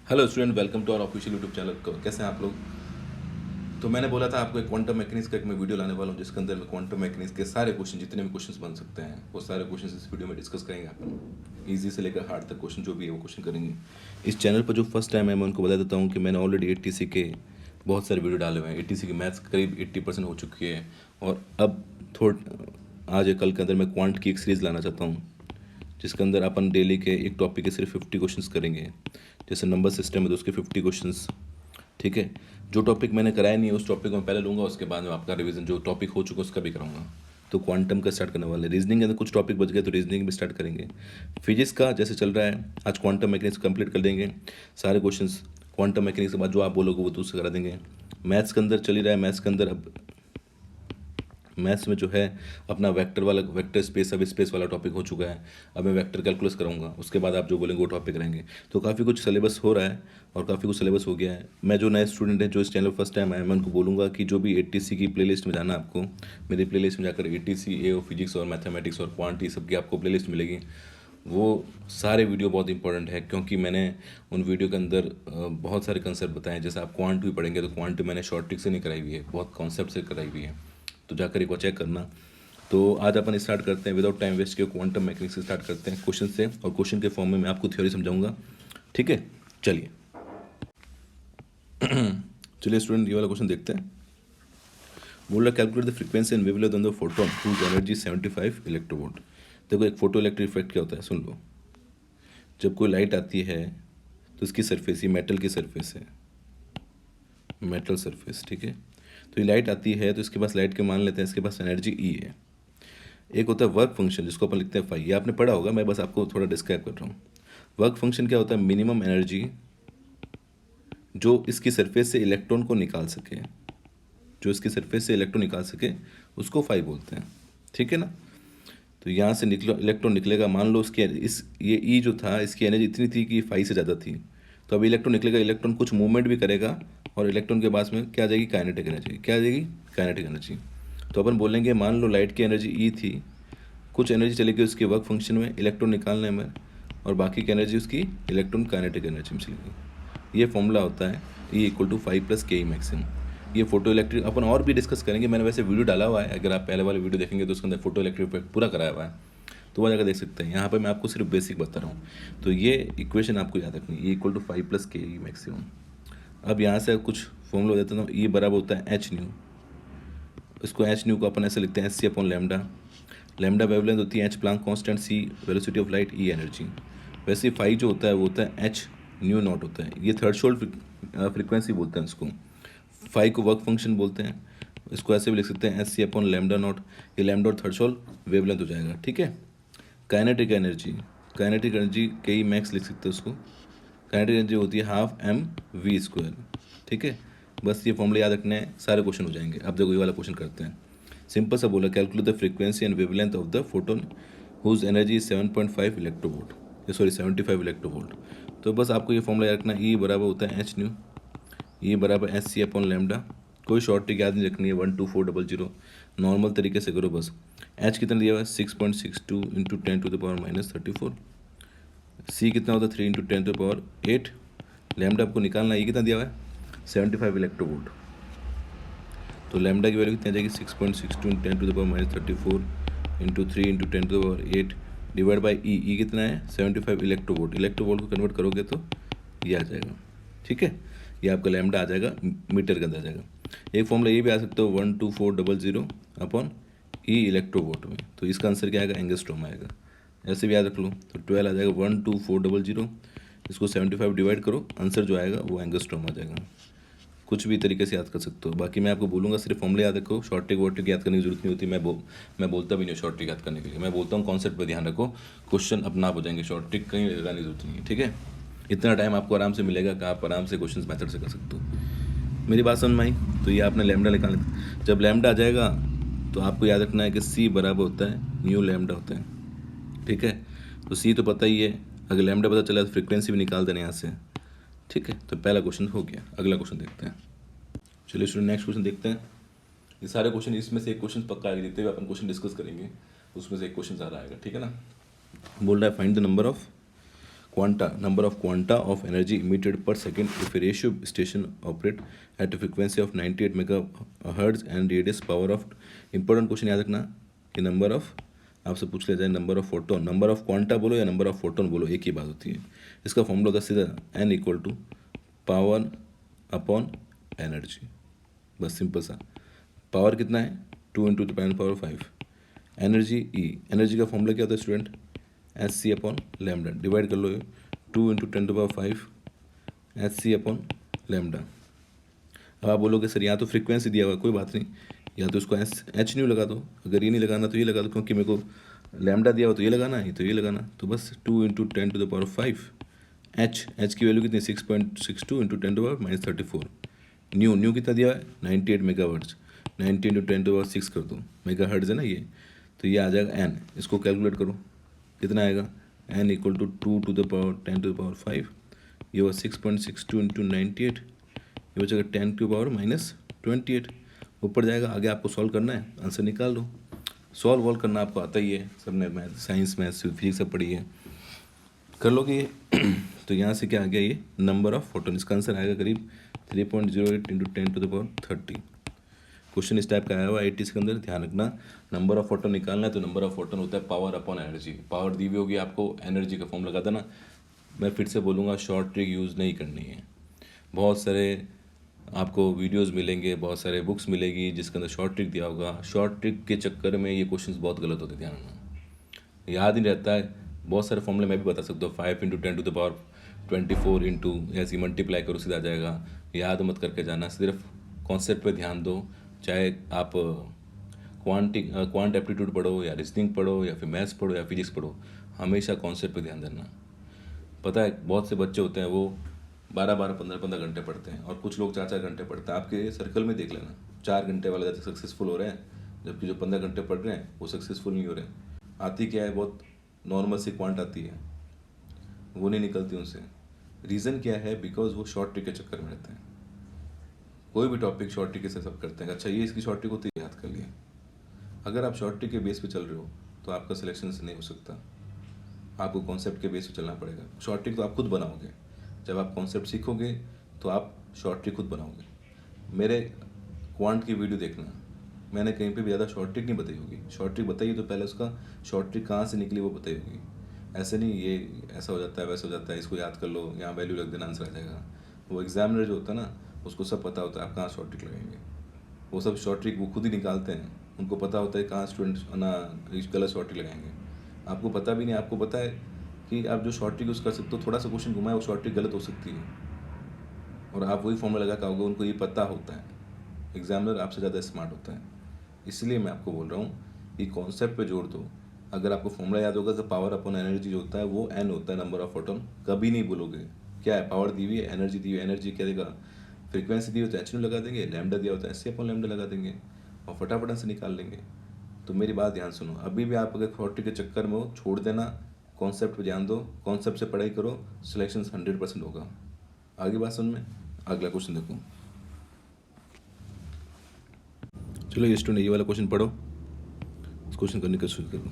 Hello student, welcome to our official YouTube channel. कैसे हैं आप लोग? तो मैंने बोला था आपको एक क्वांटम मैकेनिक्स का एक मैं वीडियो लाने वाला हूँ, जिसके अंदर मैं क्वांटम मैकेनिक्स के सारे क्वेश्चन, जितने भी क्वेश्चंस बन सकते हैं वो सारे क्वेश्चंस इस वीडियो में डिस्कस करेंगे। अपन ईजी से लेकर हार्ड तक क्वेश्चन जो भी है वो क्वेश्चन करेंगे। इस चैनल पर जो फर्स्ट टाइम है मैं उनको बता देता हूँ कि मैंने ऑलरेडी एटीसी के बहुत सारे वीडियो डाले हुए हैं। एटीसी की मैथ्स करीब 80% हो चुकी है, और अब आज या कल के अंदर मैं क्वांट की एक सीरीज़ लाना चाहता हूँ, जिसके अंदर अपन डेली के एक टॉपिक के सिर्फ 50 क्वेश्चंस करेंगे। जैसे नंबर सिस्टम है तो उसके 50 क्वेश्चंस, ठीक है। जो टॉपिक मैंने कराया नहीं है उस टॉपिक को मैं पहले लूँगा, उसके बाद में आपका रिवीजन जो टॉपिक हो चुका उसका भी कराऊंगा। तो क्वांटम का स्टार्ट करने वाले, रीजनिंग के अंदर कुछ टॉपिक बच गए तो रीजनिंग भी स्टार्ट करेंगे। फिजिक्स का जैसे चल रहा है, आज क्वांटम मैकेनिक्स कंप्लीट कर देंगे सारे क्वेश्चंस। क्वांटम मैकेनिक्स के बाद जो आप बोलोगे वो तो उससे करा देंगे। मैथ्स के अंदर चल ही रहा है, मैथ्स के अंदर अब मैथ्स में जो है अपना वेक्टर वाला, वेक्टर स्पेस अब स्पेस वाला टॉपिक हो चुका है। अब मैं वेक्टर कैलकुलस कराऊंगा, उसके बाद आप जो बोलेंगे वो टॉपिक रहेंगे। तो काफ़ी कुछ सिलेबस हो रहा है और काफ़ी कुछ सिलेबस हो गया है। मैं जो नए स्टूडेंट हैं जो इस चैनल फर्स्ट टाइम आए, मैं उनको बोलूँगा कि जो भी एटीसी की प्लेलिस्ट में जाना, आपको मेरी प्लेलिस्ट में जाकर एटीसी ए फिजिक्स और मैथमेटिक्स और क्वांटिटी सबकी आपको प्लेलिस्ट मिलेगी। वो सारे वीडियो बहुत इंपॉर्टेंट है, क्योंकि मैंने उन वीडियो के अंदर बहुत सारे कंसेप्ट बताए हैं। जैसे आप क्वांट भी पढ़ेंगे तो क्वांट मैंने शॉर्ट ट्रिक से नहीं कराई हुई है, बहुत कॉन्सेप्ट से कराई हुई है, तो जाकर एक बार चेक करना। तो आज अपन स्टार्ट करते हैं विदाउट टाइम वेस्ट के, क्वांटम मैकेनिक्स से स्टार्ट करते हैं क्वेश्चन से, और क्वेश्चन के फॉर्म में मैं आपको थ्योरी समझाऊंगा, ठीक है। चलिए चलिए स्टूडेंट, ये वाला क्वेश्चन देखते हैं। बोल रहा calculate the frequency and wavelength on the photon whose energy 75 electrovolt. देखो एक फोटो इलेक्ट्रिक इफेक्ट क्या होता है, सुन लो। जब कोई लाइट आती है तो इसकी सरफेस, ये मेटल की सरफेस है, मेटल सरफेस, ठीक है। तो ये लाइट आती है तो इसके पास, लाइट के मान लेते हैं इसके पास एनर्जी ई है। एक होता है वर्क फंक्शन, जिसको अपन लिखते हैं फाई, ये आपने पढ़ा होगा, मैं बस आपको थोड़ा डिस्क्राइब कर रहा हूँ। वर्क फंक्शन क्या होता है, मिनिमम एनर्जी जो इसकी सरफेस से इलेक्ट्रॉन को निकाल सके, जो इसकी सरफेस से इलेक्ट्रॉन निकाल सके उसको फाई बोलते हैं, ठीक है ना। तो यहाँ से निकलो इलेक्ट्रॉन निकलेगा, मान लो उसकी इस ये ई जो था इसकी एनर्जी इतनी थी कि फाई से ज़्यादा थी, तो अभी इलेक्ट्रॉन निकलेगा, इलेक्ट्रॉन कुछ मूवमेंट भी करेगा, और इलेक्ट्रॉन के पास में क्या आ जाएगी, काइनेटिक एनर्जी। क्या आ जाएगी, काइनेटिक एनर्जी। तो अपन बोलेंगे मान लो लाइट की एनर्जी ई थी, कुछ एनर्जी चली गई उसके वर्क फंक्शन में, इलेक्ट्रॉन निकालने में, और बाकी की एनर्जी उसकी इलेक्ट्रॉन काइनेटिक एनर्जी में चली गई। ये फॉर्मूला होता है E equal to 5 + ke maximum. ये फोटो इलेक्ट्रिक अपन और भी डिस्कस करेंगे, मैंने वैसे वीडियो डाला हुआ है, अगर आप पहले वाले वीडियो देखेंगे तो उसके अंदर फोटो इलेक्ट्रिक इफेक्ट पूरा कराया हुआ है, तो वह जगह देख सकते हैं। यहाँ पर मैं आपको सिर्फ बेसिक बता रहा हूँ। तो ये इक्वेशन आपको याद रखनी है, E equal to 5 + ke maximum. अब यहाँ से कुछ फॉर्मूला देता हूँ। ई बराबर होता है एच न्यू, इसको एच न्यू को अपन ऐसे लिखते हैं S C upon lambda. Lambda wavelength होती है H Planck constant, C velocity of light, E energy. वैसे फाई जो होता है वो होता है एच न्यू नॉट होता है, ये थ्रेशोल्ड फ्रीक्वेंसी बोलते हैं इसको। फाई को वर्क फंक्शन बोलते हैं, इसको ऐसे भी लिख सकते हैं S C upon lambda not. ये लैम्डा और थ्रेशोल्ड वेवलेंथ हो जाएगा, ठीक है। काइनेटिक एनर्जी, काइनेटिक एनर्जी के मैक्स लिख सकते हैं उसको। काइनेटिक एनर्जी होती है ½ mv², ठीक है। बस ये फॉर्मूला याद रखने हैं, सारे क्वेश्चन हो जाएंगे। अब देखो ये वाला क्वेश्चन करते हैं। सिंपल सा बोला, calculate the frequency and wavelength of the photon whose energy is 7.5 electrovolt, sorry 75 electrovolt. तो बस आपको ये फॉर्मूला याद रखना है, ई बराबर होता है एच न्यू, ई बराबर एस सी अपॉन लैम्डा। कोई शॉर्ट ट्रिक याद नहीं रखनी है, 12400, नॉर्मल तरीके से करो बस। एच कितना दिया हुआ है, 6.62 इंटू 10⁻34। सी कितना होता है, 3 इंटू 10⁻8। लैम्डा आपको निकालना, ये कितना दिया हुआ है, 75 इलेक्ट्रोवोल्ट। तो लैम्डा की वैल्यू कितनी आ जाएगी, 6.62 10⁻34 into 3 into 10⁻8 divide by E. ई कितना है, 75 इलेक्ट्रोवोल्ट। इलेक्ट्रोवोल्ट को कन्वर्ट करोगे तो ये आ जाएगा, ठीक है। ये आपका लैम्डा आ जाएगा, मीटर के अंदर आ जाएगा। एक फॉर्मूला ये भी आ सकता है 12400 अपॉन ई इलेक्ट्रोवोल्ट में, तो इसका आंसर क्या आएगा, एंगस्ट्रॉम आएगा। ऐसे भी याद रख लो, तो 12 आ जाएगा 12400, इसको 75 डिवाइड करो, आंसर जो आएगा वो एंगस्ट्रॉम आ जाएगा। कुछ भी तरीके से याद कर सकते हो, बाकी मैं आपको बोलूँगा सिर्फ फॉर्मूले याद रखो, शॉर्ट ट्रिक वॉर्ट ट्रिक याद करने की जरूरत नहीं होती। मैं बोलता भी नहीं शॉर्ट ट्रिक याद करने के लिए, मैं बोलता हूँ कॉन्सेप्ट पर ध्यान रखो, क्वेश्चन अपना आप हो जाएंगे, शॉर्ट ट्रिक कहीं लगाने की जरूरत नहीं है, ठीक है। इतना टाइम आपको आराम से मिलेगा कि आप आराम से क्वेश्चन मेथड से कर सकते हो। मेरी बात समझ में आई? तो ये आपने लैम्डा निकालना, जब लैम्डा आ जाएगा तो आपको याद रखना है कि सी बराबर होता है न्यू लैम्डा होता है, ठीक है। तो सी तो पता ही है, अगर लैम्डा पता चला तो फ्रीक्वेंसी भी निकाल देना यहाँ से, ठीक है। तो पहला क्वेश्चन हो गया, अगला क्वेश्चन देखते हैं। चलिए स्टूडेंट नेक्स्ट क्वेश्चन देखते हैं। ये सारे क्वेश्चन, इसमें से एक क्वेश्चन पक्का आएगा, जितने भी अपन क्वेश्चन डिस्कस करेंगे उसमें से एक क्वेश्चन ज़्यादा आएगा, ठीक है ना। बोल रहा है find the number of quanta, number of quanta of energy emitted per second if a ratio station operate at a frequency of 98 megahertz and radius power of. Important question याद रखना कि नंबर ऑफ आपसे पूछ लिया जाए number of photon, number of quanta बोलो या number of photon बोलो, एक ही बात होती है। इसका फॉर्मूला होता है सीधा n equal to power upon energy, बस सिंपल सा। पावर कितना है 2 into the power 5, energy E, energy का फॉर्मूला क्या होता है student H C upon lambda, divide कर लो ये 2 into 10⁵ H C upon lambda. अब आप बोलोगे सर यहाँ तो फ्रीक्वेंसी दिया हुआ, कोई बात नहीं, या तो इसको एच न्यू लगा दो, अगर ये नहीं लगाना तो ये लगा दो, क्योंकि मेरे को लैम्डा दिया हुआ तो ये लगाना है, तो ये लगाना, तो बस 2 इंटू 10⁵ एच की वैल्यू कितनी 6.62 इंटू 10⁻34। न्यू कितना दिया है 98 मेगाहर्ट्ज, 90 इंटू 10⁻6 कर दो, मेगाहर्ट्ज है ना ये, तो ये आ जाएगा n, इसको कैलकुलेट करो कितना आएगा n equal to 2 to the power 10⁵, ये हुआ 6.62 इंटू 98, ये बचेगा 10 की पावर -28, ऊपर जाएगा। आगे आपको सॉल्व करना है, आंसर निकाल लो। सॉल्व वॉल्व करना आपको आता ही है, सबने मैथ साइंस मैथ्स फिजिक्स सब पढ़ी है, कर लोगे ये। तो यहाँ से क्या आ गया ये नंबर ऑफ फोटोन, इसका आंसर आएगा करीब 3.08 इंटू 10⁻30। क्वेश्चन इस टाइप का आया हुआ 80 के अंदर, ध्यान रखना नंबर ऑफ फोटोन निकालना है तो नंबर ऑफ फोटोन होता है पावर अपॉन एनर्जी। पावर दी हुई होगी आपको, एनर्जी का फॉर्म लगा देना। मैं फिर से बोलूँगा शॉर्ट ट्रिक यूज़ नहीं करनी है। बहुत सारे आपको वीडियोस मिलेंगे, बहुत सारे बुक्स मिलेगी जिसके अंदर शॉर्ट ट्रिक दिया होगा, शॉर्ट ट्रिक के चक्कर में ये क्वेश्चंस बहुत गलत होते हैं, ध्यान रखना, याद नहीं रहता है। बहुत सारे फॉर्मूले मैं भी बता सकता हूँ, 5 इंटू 10⁻24 इंटू ऐसे मल्टीप्लाई करो सीधा आ जाएगा, याद मत करके जाना, सिर्फ कॉन्सेप्ट पे ध्यान दो। चाहे आप क्वांट एप्टीट्यूड पढ़ो या रीजनिंग पढ़ो या फिर मैथ्स पढ़ो या फिजिक्स पढ़ो, हमेशा कॉन्सेप्ट पे ध्यान देना। पता है बहुत से बच्चे होते हैं वो 12-12, 15-15 घंटे पढ़ते हैं, और कुछ लोग 4-4 घंटे पढ़ते हैं। आपके सर्कल में देख लेना, 4 घंटे वाले ज़्यादा सक्सेसफुल हो रहे हैं, जबकि जो 15 घंटे पढ़ रहे हैं वो सक्सेसफुल नहीं हो रहे हैं। आती क्या है, बहुत नॉर्मल सी क्वांट आती है, वो नहीं निकलती उनसे। रीज़न क्या है, बिकॉज वो शॉर्ट ट्रिक के चक्कर में रहते हैं। कोई भी टॉपिक शॉर्ट ट्रिक से सब करते हैं, अच्छा ये इसकी शॉर्ट ट्रिक होती है, याद कर लिया। अगर आप शॉर्ट ट्रिक के बेस पे चल रहे हो तो आपका सिलेक्शन से नहीं हो सकता, आपको कॉन्सेप्ट के बेस पे चलना पड़ेगा। शॉर्ट ट्रिक तो आप खुद बनाओगे, जब आप कॉन्सेप्ट सीखोगे तो आप शॉर्ट ट्रिक खुद बनाओगे। मेरे क्वांट की वीडियो देखना, मैंने कहीं पे भी ज़्यादा शॉर्ट ट्रिक नहीं बताई होगी। शॉर्ट ट्रिक बताइए तो पहले उसका शॉर्ट ट्रिक कहाँ से निकली वो बताई होगी। ऐसे नहीं ये ऐसा हो जाता है वैसा हो जाता है, इसको याद कर लो, यहाँ वैल्यू रख देना, आंसर आ जाएगा। वो एग्जामिनर जो होता है ना, उसको सब पता होता है आप कहाँ शॉर्ट ट्रिक लगाएंगे। वो सब शॉर्ट ट्रिक वो खुद ही निकालते हैं, उनको पता होता है कहाँ स्टूडेंट ना गलत शॉर्ट ट्रिक लगाएंगे। आपको पता भी नहीं, आपको पता है कि आप जो शॉर्ट ट्रिक यूज़ कर सकते हो, थोड़ा सा क्वेश्चन घुमाए वो शॉर्ट ट्रिक गलत हो सकती है, और आप वही फॉर्मूला लगा के आओगे, उनको ये पता होता है। एग्जामिनर आपसे ज़्यादा स्मार्ट होता है, इसलिए मैं आपको बोल रहा हूँ कि कॉन्सेप्ट पे जोड़ दो। अगर आपको फॉर्मूला याद होगा तो पावर अपॉन एनर्जी जो होता है वो n होता है, नंबर ऑफ फोटोन। कभी नहीं बोलोगे क्या है, पावर दी हुई है, एनर्जी दी हुई है, एनर्जी क्या देगा, फ्रीक्वेंसी दी हुई तो एच न्यू लगा देंगे, लैम्डा दिया होता है एस सी अपॉन लैम्डा लगा देंगे, और फटाफट से निकाल लेंगे। तो मेरी बात ध्यान सुनो, अभी भी आप अगर शॉर्ट ट्रिक के चक्कर में हो, छोड़ देना, कॉन्सेप्ट पे ध्यान दो, कॉन्सेप्ट से पढ़ाई करो, सिलेक्शन 100% होगा। आगे बात सुन में, अगला क्वेश्चन देखो। चलो ये स्टूडेंट ये वाला क्वेश्चन पढ़ो, इस क्वेश्चन करने का शुरू करो।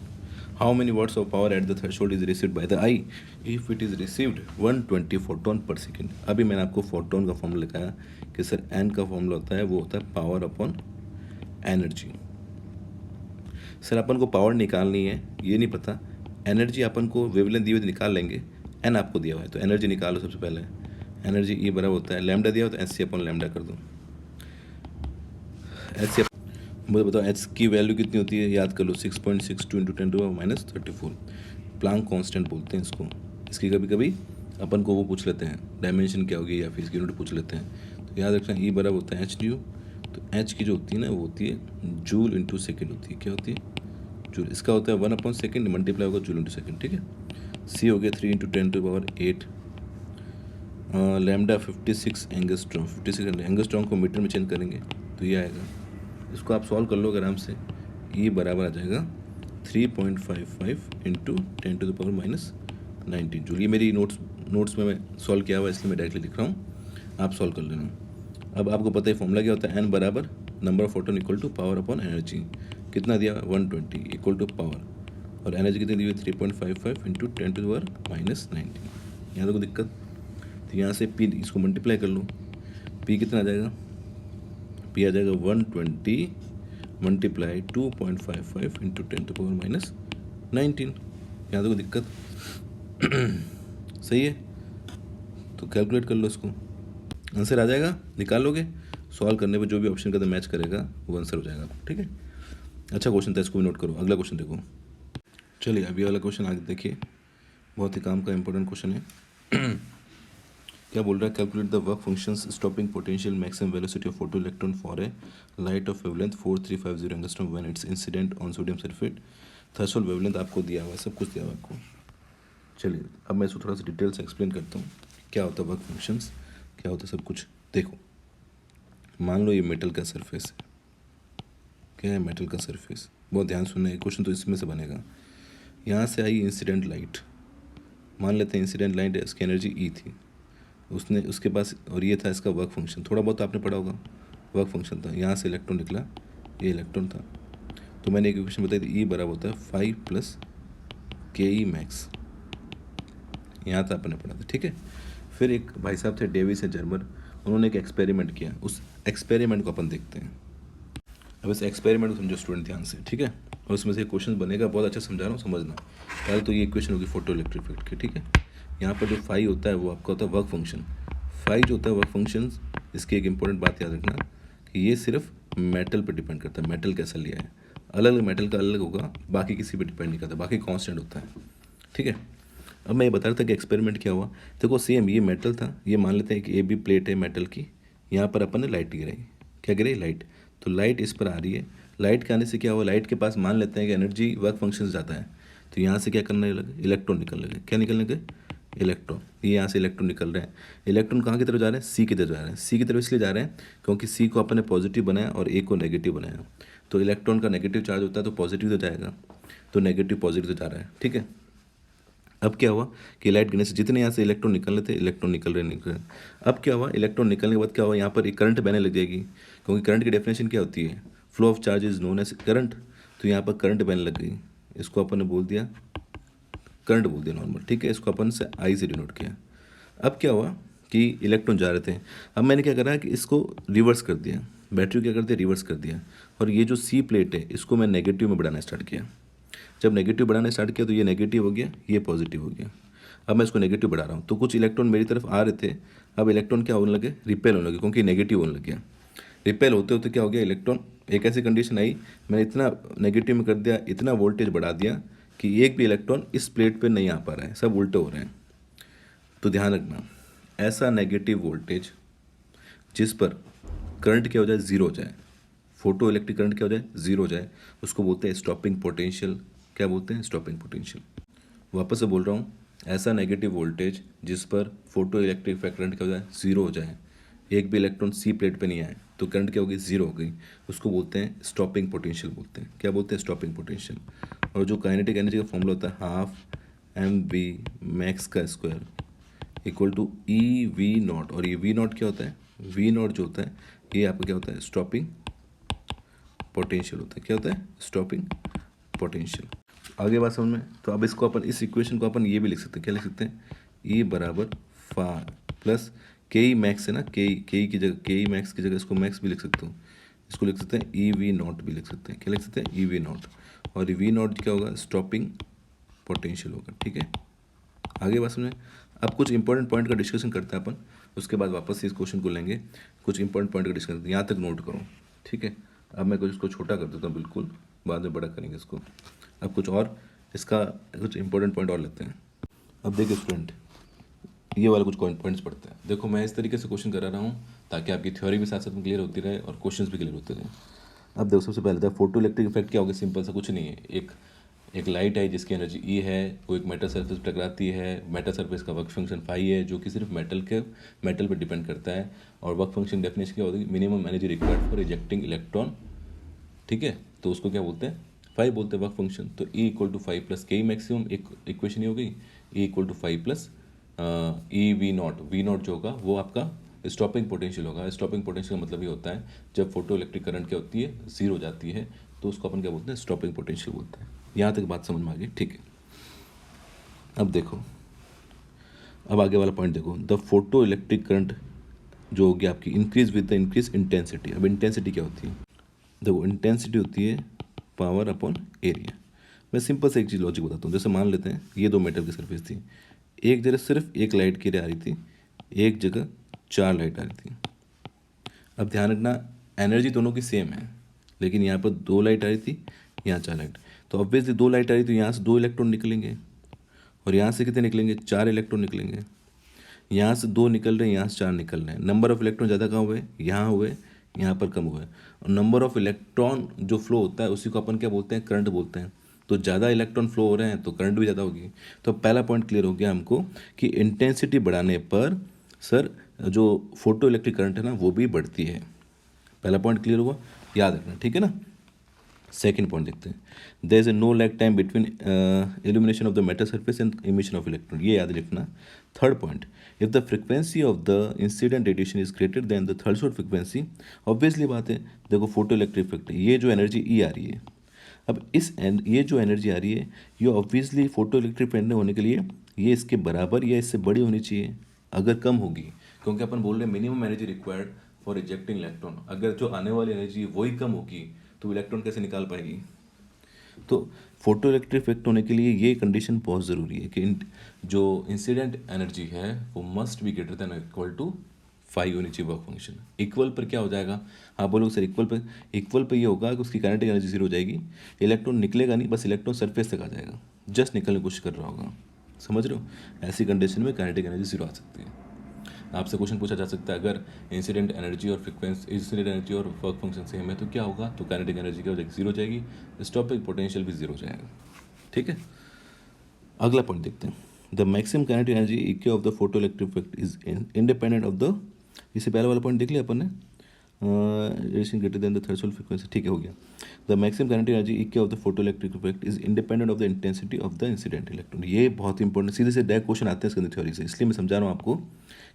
How many watts of power at the threshold is received by the eye if it is received 120 photon per second. अभी मैंने आपको फोटोन का फॉर्मूला लिखाया कि सर एन का फॉर्मूला होता है, वो होता है पावर अपॉन एनर्जी। सर अपन को पावर निकालनी है, ये नहीं पता, एनर्जी अपन को वेवलेंथ दी हुई निकाल लेंगे, एन आपको दिया हुआ है तो एनर्जी निकालो सबसे पहले। एनर्जी ई बराबर होता है, लैम्डा दिया हो तो एच सी अपॉन लैम्डा कर दो। एच सी मुझे बताओ एच की वैल्यू कितनी होती है, याद कर लो 6.62 इंटू 10⁻34। प्लांक कांस्टेंट बोलते हैं इसको। इसकी कभी कभी अपन को वो पूछ लेते हैं डायमेंशन क्या होगी या फिर इसकी यूनिट पूछ लेते हैं, तो याद रखना ई बराबर होता है एच न्यू। तो एच की जो होती है ना वो होती है जूल इंटू सेकेंड होती है, क्या होती है जूल, इसका होता है 1/2 मल्टीप्लाई होगा जूल इंटू सेकेंड, ठीक है। सी हो गया 3 इंटू 10⁸। लैम्डा 56 एंगस्ट्रॉम, 56 एंगस्ट्रॉम को मीटर में चेंज करेंगे तो ये आएगा, इसको आप सॉल्व कर लो आराम से। ये बराबर आ जाएगा 3.55 इंटू 10⁻19 जूल। ये मेरी नोट्स में मैं सॉल्व किया हुआ इसलिए मैं डायरेक्टली लिख रहा हूँ, आप सॉल्व कर लेना। अब आपको पता है फॉर्मूला क्या होता है, एन बराबर number of photon equal to power upon energy. कितना दिया 120 इक्वल टू पावर, और एनर्जी कितनी दी हुई 3.55 इंटू 10⁻19। यहाँ देखो दिक्कत, तो यहाँ से पी इसको मल्टीप्लाई कर लो, पी कितना आ जाएगा, पी आ जाएगा 120 मल्टीप्लाई 2.55 इंटू 10⁻⁻19। यहाँ देखो दिक्कत सही है, तो कैलकुलेट कर लो इसको, आंसर आ जाएगा, निकाल लोगे, सॉल्व करने पे जो भी ऑप्शन का मैच करेगा वो आंसर हो जाएगा, ठीक है। अच्छा क्वेश्चन था, इसको भी नोट करो। अगला क्वेश्चन देखो, चलिए अभी वाला क्वेश्चन आगे देखिए, बहुत ही काम का इंपॉर्टेंट क्वेश्चन है। क्या बोल रहा है, calculate the work functions stopping potential maximum velocity of photo electron for a light of wavelength 4350 angstrom when it's incident on sodium sulphate. Threshold wavelength आपको दिया हुआ है, सब कुछ दिया हुआ है आपको। चलिए अब मैं इसको थोड़ा सा डिटेल से एक्सप्लेन करता हूँ क्या होता है वर्क फंक्शंस, क्या होता है सब कुछ। देखो मान लो ये मेटल का सरफेस है, क्या है, मेटल का सरफेस, बहुत ध्यान सुनना है, क्वेश्चन तो इसमें से बनेगा। यहाँ से आई इंसिडेंट लाइट, मान लेते हैं इंसिडेंट लाइट है, इसकी एनर्जी ई थी, उसने उसके पास, और ये था इसका वर्क फंक्शन, थोड़ा बहुत आपने पढ़ा होगा, वर्क फंक्शन था, यहाँ से इलेक्ट्रॉन निकला, ये इलेक्ट्रॉन था, तो मैंने एक इक्वेशन बताई थी, ई बराबर होता है 5 + KE मैक्स, यहाँ तक आपने पढ़ा था, ठीक है। फिर एक भाई साहब थे डेविस है जर्मन, उन्होंने एक एक्सपेरिमेंट किया, उस एक्सपेरिमेंट को अपन देखते हैं। अब इस एक्सपेरिमेंट को समझो स्टूडेंट ध्यान से, ठीक है, और उसमें से क्वेश्चन बनेगा, बहुत अच्छा समझा रहा हूँ, समझना। पहले तो ये इक्वेशन होगी फोटो इलेक्ट्रिक इफेक्ट की, ठीक है। यहाँ पर जो फाई होता है वो आपका होता है वर्क फंक्शन, फाई जो होता है वर्क फंक्शन, इसकी एक इंपॉर्टेंट बात याद रखना कि ये सिर्फ मेटल पर डिपेंड करता है, मेटल कैसा लिया है, अलग अलग मेटल का अलग होगा, बाकी किसी पर डिपेंड नहीं करता, बाकी कॉन्स्टेंट होता है, ठीक है। अब मैं ये बता रहा था कि एक्सपेरिमेंट क्या हुआ, देखो सेम ये मेटल था, ये मान लेते हैं कि AB प्लेट है मेटल की, यहाँ पर अपन ने लाइट गिराई, क्या गिराई, लाइट, तो लाइट इस पर आ रही है, लाइट के आने से क्या हुआ, लाइट के पास मान लेते हैं कि एनर्जी वर्क फंक्शन जाता है, तो यहाँ से क्या करने लगे, इलेक्ट्रॉन निकलने लगे, क्या निकलने लगे, इलेक्ट्रॉन, ये यहाँ से इलेक्ट्रॉन निकल रहे हैं, इलेक्ट्रॉन कहाँ की तरफ जा रहे हैं, सी की तरफ जा रहे हैं, सी की तरफ इसलिए जा रहे हैं क्योंकि सी को अपन ने पॉजिटिव बनाया और ए को नेगेटिव बनाया, तो इलेक्ट्रॉन का नेगेटिव चार्ज होता है तो पॉजिटिव तो जाएगा, तो नेगेटिव पॉजिटिव तो जा रहा है, ठीक है। अब क्या हुआ कि लाइट गिरने से जितने यहाँ से इलेक्ट्रॉन निकल रहे थे, इलेक्ट्रॉन निकल रहे। अब क्या हुआ, इलेक्ट्रॉन निकलने के बाद क्या हुआ, यहाँ पर एक करंट बहने लग जाएगी, क्योंकि करंट की डेफिनेशन क्या होती है, flow of charge is known as current, तो यहाँ पर करंट बहने लग गई, इसको अपन ने बोल दिया करंट, बोल दिया नॉर्मल, ठीक है, इसको अपन से आई से डिनोट किया। अब क्या हुआ कि इलेक्ट्रॉन जा रहे थे, अब मैंने क्या करा कि इसको रिवर्स कर दिया, बैटरी क्या कर दिया, रिवर्स कर दिया, और ये जो सी प्लेट है इसको मैं नेगेटिव में बढ़ाना स्टार्ट किया, जब नेगेटिव बढ़ाना स्टार्ट किया तो ये नेगेटिव हो गया, ये पॉजिटिव हो गया, अब मैं इसको नेगेटिव बढ़ा रहा हूँ, तो कुछ इलेक्ट्रॉन मेरी तरफ आ रहे थे, अब इलेक्ट्रॉन क्या होने लगे, रिपेल होने लगे, क्योंकि नेगेटिव होने लग गया, रिपेल होते होते क्या हो गया, इलेक्ट्रॉन, एक ऐसी कंडीशन आई, मैंने इतना नेगेटिव में कर दिया, इतना वोल्टेज बढ़ा दिया कि एक भी इलेक्ट्रॉन इस प्लेट पे नहीं आ पा रहा है, सब उल्टे हो रहे हैं। तो ध्यान रखना, ऐसा नेगेटिव वोल्टेज जिस पर करंट क्या हो जाए, ज़ीरो हो जाए, फोटो इलेक्ट्रिक करंट क्या हो जाए, ज़ीरो हो जाए, उसको बोलते हैं स्टॉपिंग पोटेंशियल, क्या बोलते हैं, स्टॉपिंग पोटेंशियल। वापस से बोल रहा हूँ, ऐसा नेगेटिव वोल्टेज जिस पर फोटो इलेक्ट्रिक करंट क्या हो जाए, ज़ीरो हो जाए, एक भी इलेक्ट्रॉन सी प्लेट पे नहीं आए, तो करंट क्या होगी, ज़ीरो हो गई, उसको बोलते हैं स्टॉपिंग पोटेंशियल, बोलते हैं, क्या बोलते हैं, स्टॉपिंग पोटेंशियल। और जो काइनेटिक एनर्जी का फॉर्मूला होता है ½ mv max² equal to EV0, और ये V0 क्या होता है, V0 जो होता है ये आपका क्या होता है, स्टॉपिंग पोटेंशियल होता है, क्या होता है, स्टॉपिंग पोटेंशियल। आगे बात समझ में, तो अब इसको अपन, इस इक्वेशन को अपन ये भी लिख सकते हैं, क्या लिख सकते हैं, E बराबर प्लस KE मैक्स है ना, KE की जगह, KE मैक्स की जगह इसको मैक्स भी लिख सकते हो, इसको लिख सकते हैं EV0 भी लिख सकते हैं, क्या लिख सकते हैं, EV0, और V0 क्या होगा, स्टॉपिंग पोटेंशियल होगा, ठीक है। आगे बात समझे, अब कुछ इंपॉर्टेंट पॉइंट का डिस्कशन करते हैं अपन, उसके बाद वापस से इस क्वेश्चन को लेंगे, कुछ इंपॉर्टेंट पॉइंट का डिस्कशन करते हैं, यहाँ तक नोट करो, ठीक है। अब मैं कुछ इसको छोटा कर देता हूँ बिल्कुल, बाद में बड़ा करेंगे इसको। अब कुछ और इसका कुछ इंपॉर्टेंट पॉइंट और लेते हैं। अब देखिए स्टूडेंट, ये वाले कुछ पॉइंट्स पढ़ते हैं, देखो मैं इस तरीके से क्वेश्चन करा रहा हूँ ताकि आपकी थ्योरी भी साथ साथ में क्लियर होती रहे और क्वेश्चंस भी क्लियर होते रहे। अब देखो सबसे पहले था फोटो इलेक्ट्रिक इफेक्ट, क्या होगा, सिंपल सा कुछ नहीं है, एक लाइट है जिसकी एनर्जी ई है, वो एक मेटल सरफेस पर टकराती है, मेटल सरफेस का वर्क फंक्शन फाई है जो कि सिर्फ मेटल पर डिपेंड करता है, और वर्क फंक्शन डेफिनेशन क्या होती है, minimum energy required for ejecting electron, ठीक है, तो उसको क्या बोलते हैं, फाई बोलते हैं वर्क फंक्शन। तो E = 5 + KE मैक्सिमम, एक इक्वेशन ही हो गई, E = 5 + V0 जो होगा वो आपका स्टॉपिंग पोटेंशियल होगा। स्टॉपिंग पोटेंशियल का मतलब ये होता है जब फोटो इलेक्ट्रिक करंट क्या होती है, ज़ीरो हो जाती है, तो उसको अपन क्या बोलते हैं, स्टॉपिंग पोटेंशियल बोलते हैं। यहाँ तक बात समझ में आ गई, ठीक है। अब देखो, अब आगे वाला पॉइंट देखो, द फोटो इलेक्ट्रिक करंट जो होगी आपकी increase with the increase intensity. अब इंटेंसिटी क्या होती है, देखो इंटेंसिटी होती है पावर अपॉन एरिया। मैं सिंपल से एक चीज़ लॉजिक बताता हूँ। जैसे मान लेते हैं ये दो मेटल की सरफेस थी, एक जगह सिर्फ एक लाइट की रे आ रही थी, एक जगह 4 लाइट आ रही थी। अब ध्यान रखना एनर्जी दोनों की सेम है, लेकिन यहाँ पर 2 लाइट आ रही थी, यहाँ 4 लाइट। तो ऑब्वियसली 2 लाइट आ रही तो यहाँ से 2 इलेक्ट्रॉन निकलेंगे, और यहाँ से कितने निकलेंगे, 4 इलेक्ट्रॉन निकलेंगे। यहाँ से 2 निकल रहे हैं, यहाँ से 4 निकल रहे हैं। नंबर ऑफ इलेक्ट्रॉन ज़्यादा कहाँ हुए, यहाँ हुए, यहाँ पर कम हुए। और नंबर ऑफ इलेक्ट्रॉन जो फ्लो होता है उसी को अपन क्या बोलते हैं, करंट बोलते हैं। तो ज़्यादा इलेक्ट्रॉन फ्लो हो रहे हैं तो करंट भी ज़्यादा होगी। तो पहला पॉइंट क्लियर हो गया हमको कि इंटेंसिटी बढ़ाने पर सर जो फोटो इलेक्ट्रिक करंट है ना वो भी बढ़ती है। पहला पॉइंट क्लियर हुआ, याद रखना, ठीक है ना। सेकेंड पॉइंट देखते हैं, there is a no lag time between illumination of the metal surface and emission of electron, ये याद रखना। Third point, if the frequency of the incident radiation is greater than the threshold frequency, obviously बात है, देखो photo electric effect है, ये जो energy E आ रही है, अब ये जो एनर्जी आ रही है ये ऑब्वियसली फोटो इलेक्ट्रिक इफेक्ट होने के लिए ये इसके बराबर या इससे बड़ी होनी चाहिए। अगर कम होगी, क्योंकि अपन बोल रहे हैं minimum energy required for ejecting electron, अगर जो आने वाली एनर्जी वही कम होगी तो इलेक्ट्रॉन कैसे निकाल पाएगी। तो फोटो इलेक्ट्रिक इफेक्ट होने के लिए ये कंडीशन बहुत ज़रूरी है कि जो इंसिडेंट एनर्जी है वो must be greater than equal to 5 होनी चाहिए वर्क फंक्शन। इक्वल पर क्या हो जाएगा, हाँ बोलो सर इक्वल पर ये होगा कि उसकी काइनेटिक एनर्जी 0 हो जाएगी, इलेक्ट्रॉन निकलेगा नहीं, बस इलेक्ट्रॉन सरफेस तक आ जाएगा, जस्ट निकलने की कोशिश कर रहा होगा। समझ रहे हो, ऐसी कंडीशन में काइनेटिक एनर्जी 0 आ सकती है। आपसे क्वेश्चन पूछा जा सकता है अगर इंसिडेंट एनर्जी और फ्रिक्वेंसी, इंसिडेंट एनर्जी और वर्क फंक्शन सेम है तो क्या होगा, तो काइनेटिक एनर्जी क्या हो जाएगी, 0 हो जाएगी, स्टॉपिंग पोटेंशियल भी 0 हो जाएगा। ठीक है, अगला पॉइंट देखते हैं, the maximum kinetic energy equal of the photo electric effect is independent of the, इससे पहले वाला पॉइंट देख लिया अपन ने, radiation greater than the threshold frequency, ठीक है हो गया। The maximum kinetic energy equal of the photo electric effect is independent of the intensity of the incident electron. ये बहुत इंपॉर्टेंट, सीधे से डायरेक्ट क्वेश्चन आते हैं इसके अंदर थ्योरी से, इसलिए मैं समझा रहा हूँ आपको,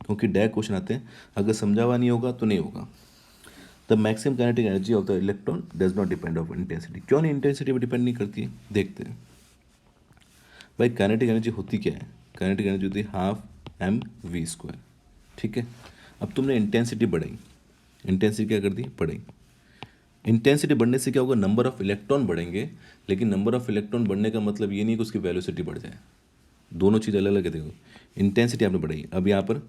क्योंकि डायरेक्ट क्वेश्चन आते हैं, अगर समझा हुआ नहीं होगा तो नहीं होगा। The maximum kinetic energy of the electron does not depend of intensity. क्यों नहीं, इंटेंसिटी पर डिपेंड नहीं करती है, देखते हैं भाई। काइनेटिक एनर्जी होती क्या है, काइनेटिक एनर्जी होती है ½ mv², ठीक है। अब तुमने इंटेंसिटी बढ़ाई, इंटेंसिटी क्या कर दी, बढ़ाई। इंटेंसिटी बढ़ने से क्या होगा, नंबर ऑफ इलेक्ट्रॉन बढ़ेंगे, लेकिन नंबर ऑफ इलेक्ट्रॉन बढ़ने का मतलब ये नहीं कि उसकी वेलोसिटी बढ़ जाए, दोनों चीज़ अलग अलग है। देखो इंटेंसिटी आपने बढ़ाई, अब यहाँ पर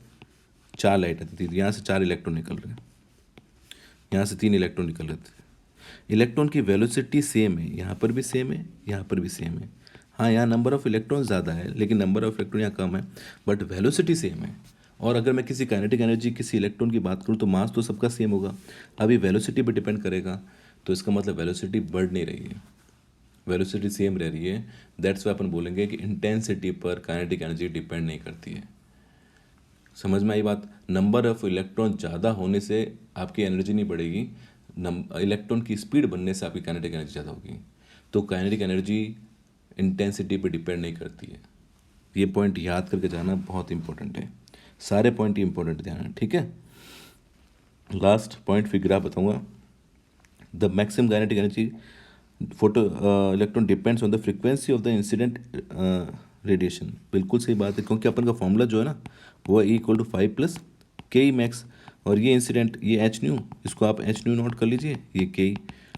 4 लाइट आती थी, यहाँ से 4 इलेक्ट्रॉन निकल रहे हैं, यहाँ से 3 इलेक्ट्रॉन निकल रहे थे। इलेक्ट्रॉन की वेलोसिटी सेम है, यहाँ पर भी सेम है, यहाँ पर भी सेम है। हाँ यहाँ नंबर ऑफ इलेक्ट्रॉन ज़्यादा है, लेकिन नंबर ऑफ इलेक्ट्रॉन यहाँ कम है, बट वेलोसिटी सेम है। और अगर मैं किसी काइनेटिक एनर्जी किसी इलेक्ट्रॉन की बात करूँ तो मास तो सबका सेम होगा, अभी वेलोसिटी पर डिपेंड करेगा, तो इसका मतलब वेलोसिटी बढ़ नहीं रही है, वेलोसिटी सेम रह रही है। दैट्स वाई अपन बोलेंगे कि इंटेंसिटी पर काइनेटिक एनर्जी डिपेंड नहीं करती है। समझ में आई बात, नंबर ऑफ इलेक्ट्रॉन ज़्यादा होने से आपकी एनर्जी नहीं बढ़ेगी, इलेक्ट्रॉन की स्पीड बनने से आपकी काइनेटिक एनर्जी ज़्यादा होगी। तो काइनेटिक एनर्जी इंटेंसिटी पे डिपेंड नहीं करती है, ये पॉइंट याद करके जाना बहुत इंपॉर्टेंट है, सारे पॉइंट ही इंपॉर्टेंट ध्यान, ठीक है। लास्ट पॉइंट फिर ग्राफ बताऊंगा, the maximum kinetic energy photo electron depends on the frequency of the incident radiation. बिल्कुल सही बात है, क्योंकि अपन का फॉर्मूला जो है ना वो है E=5 + ke मैक्स, और ये इंसिडेंट ये एच न्यू, इसको आप एच न्यू नोट कर लीजिए, ये के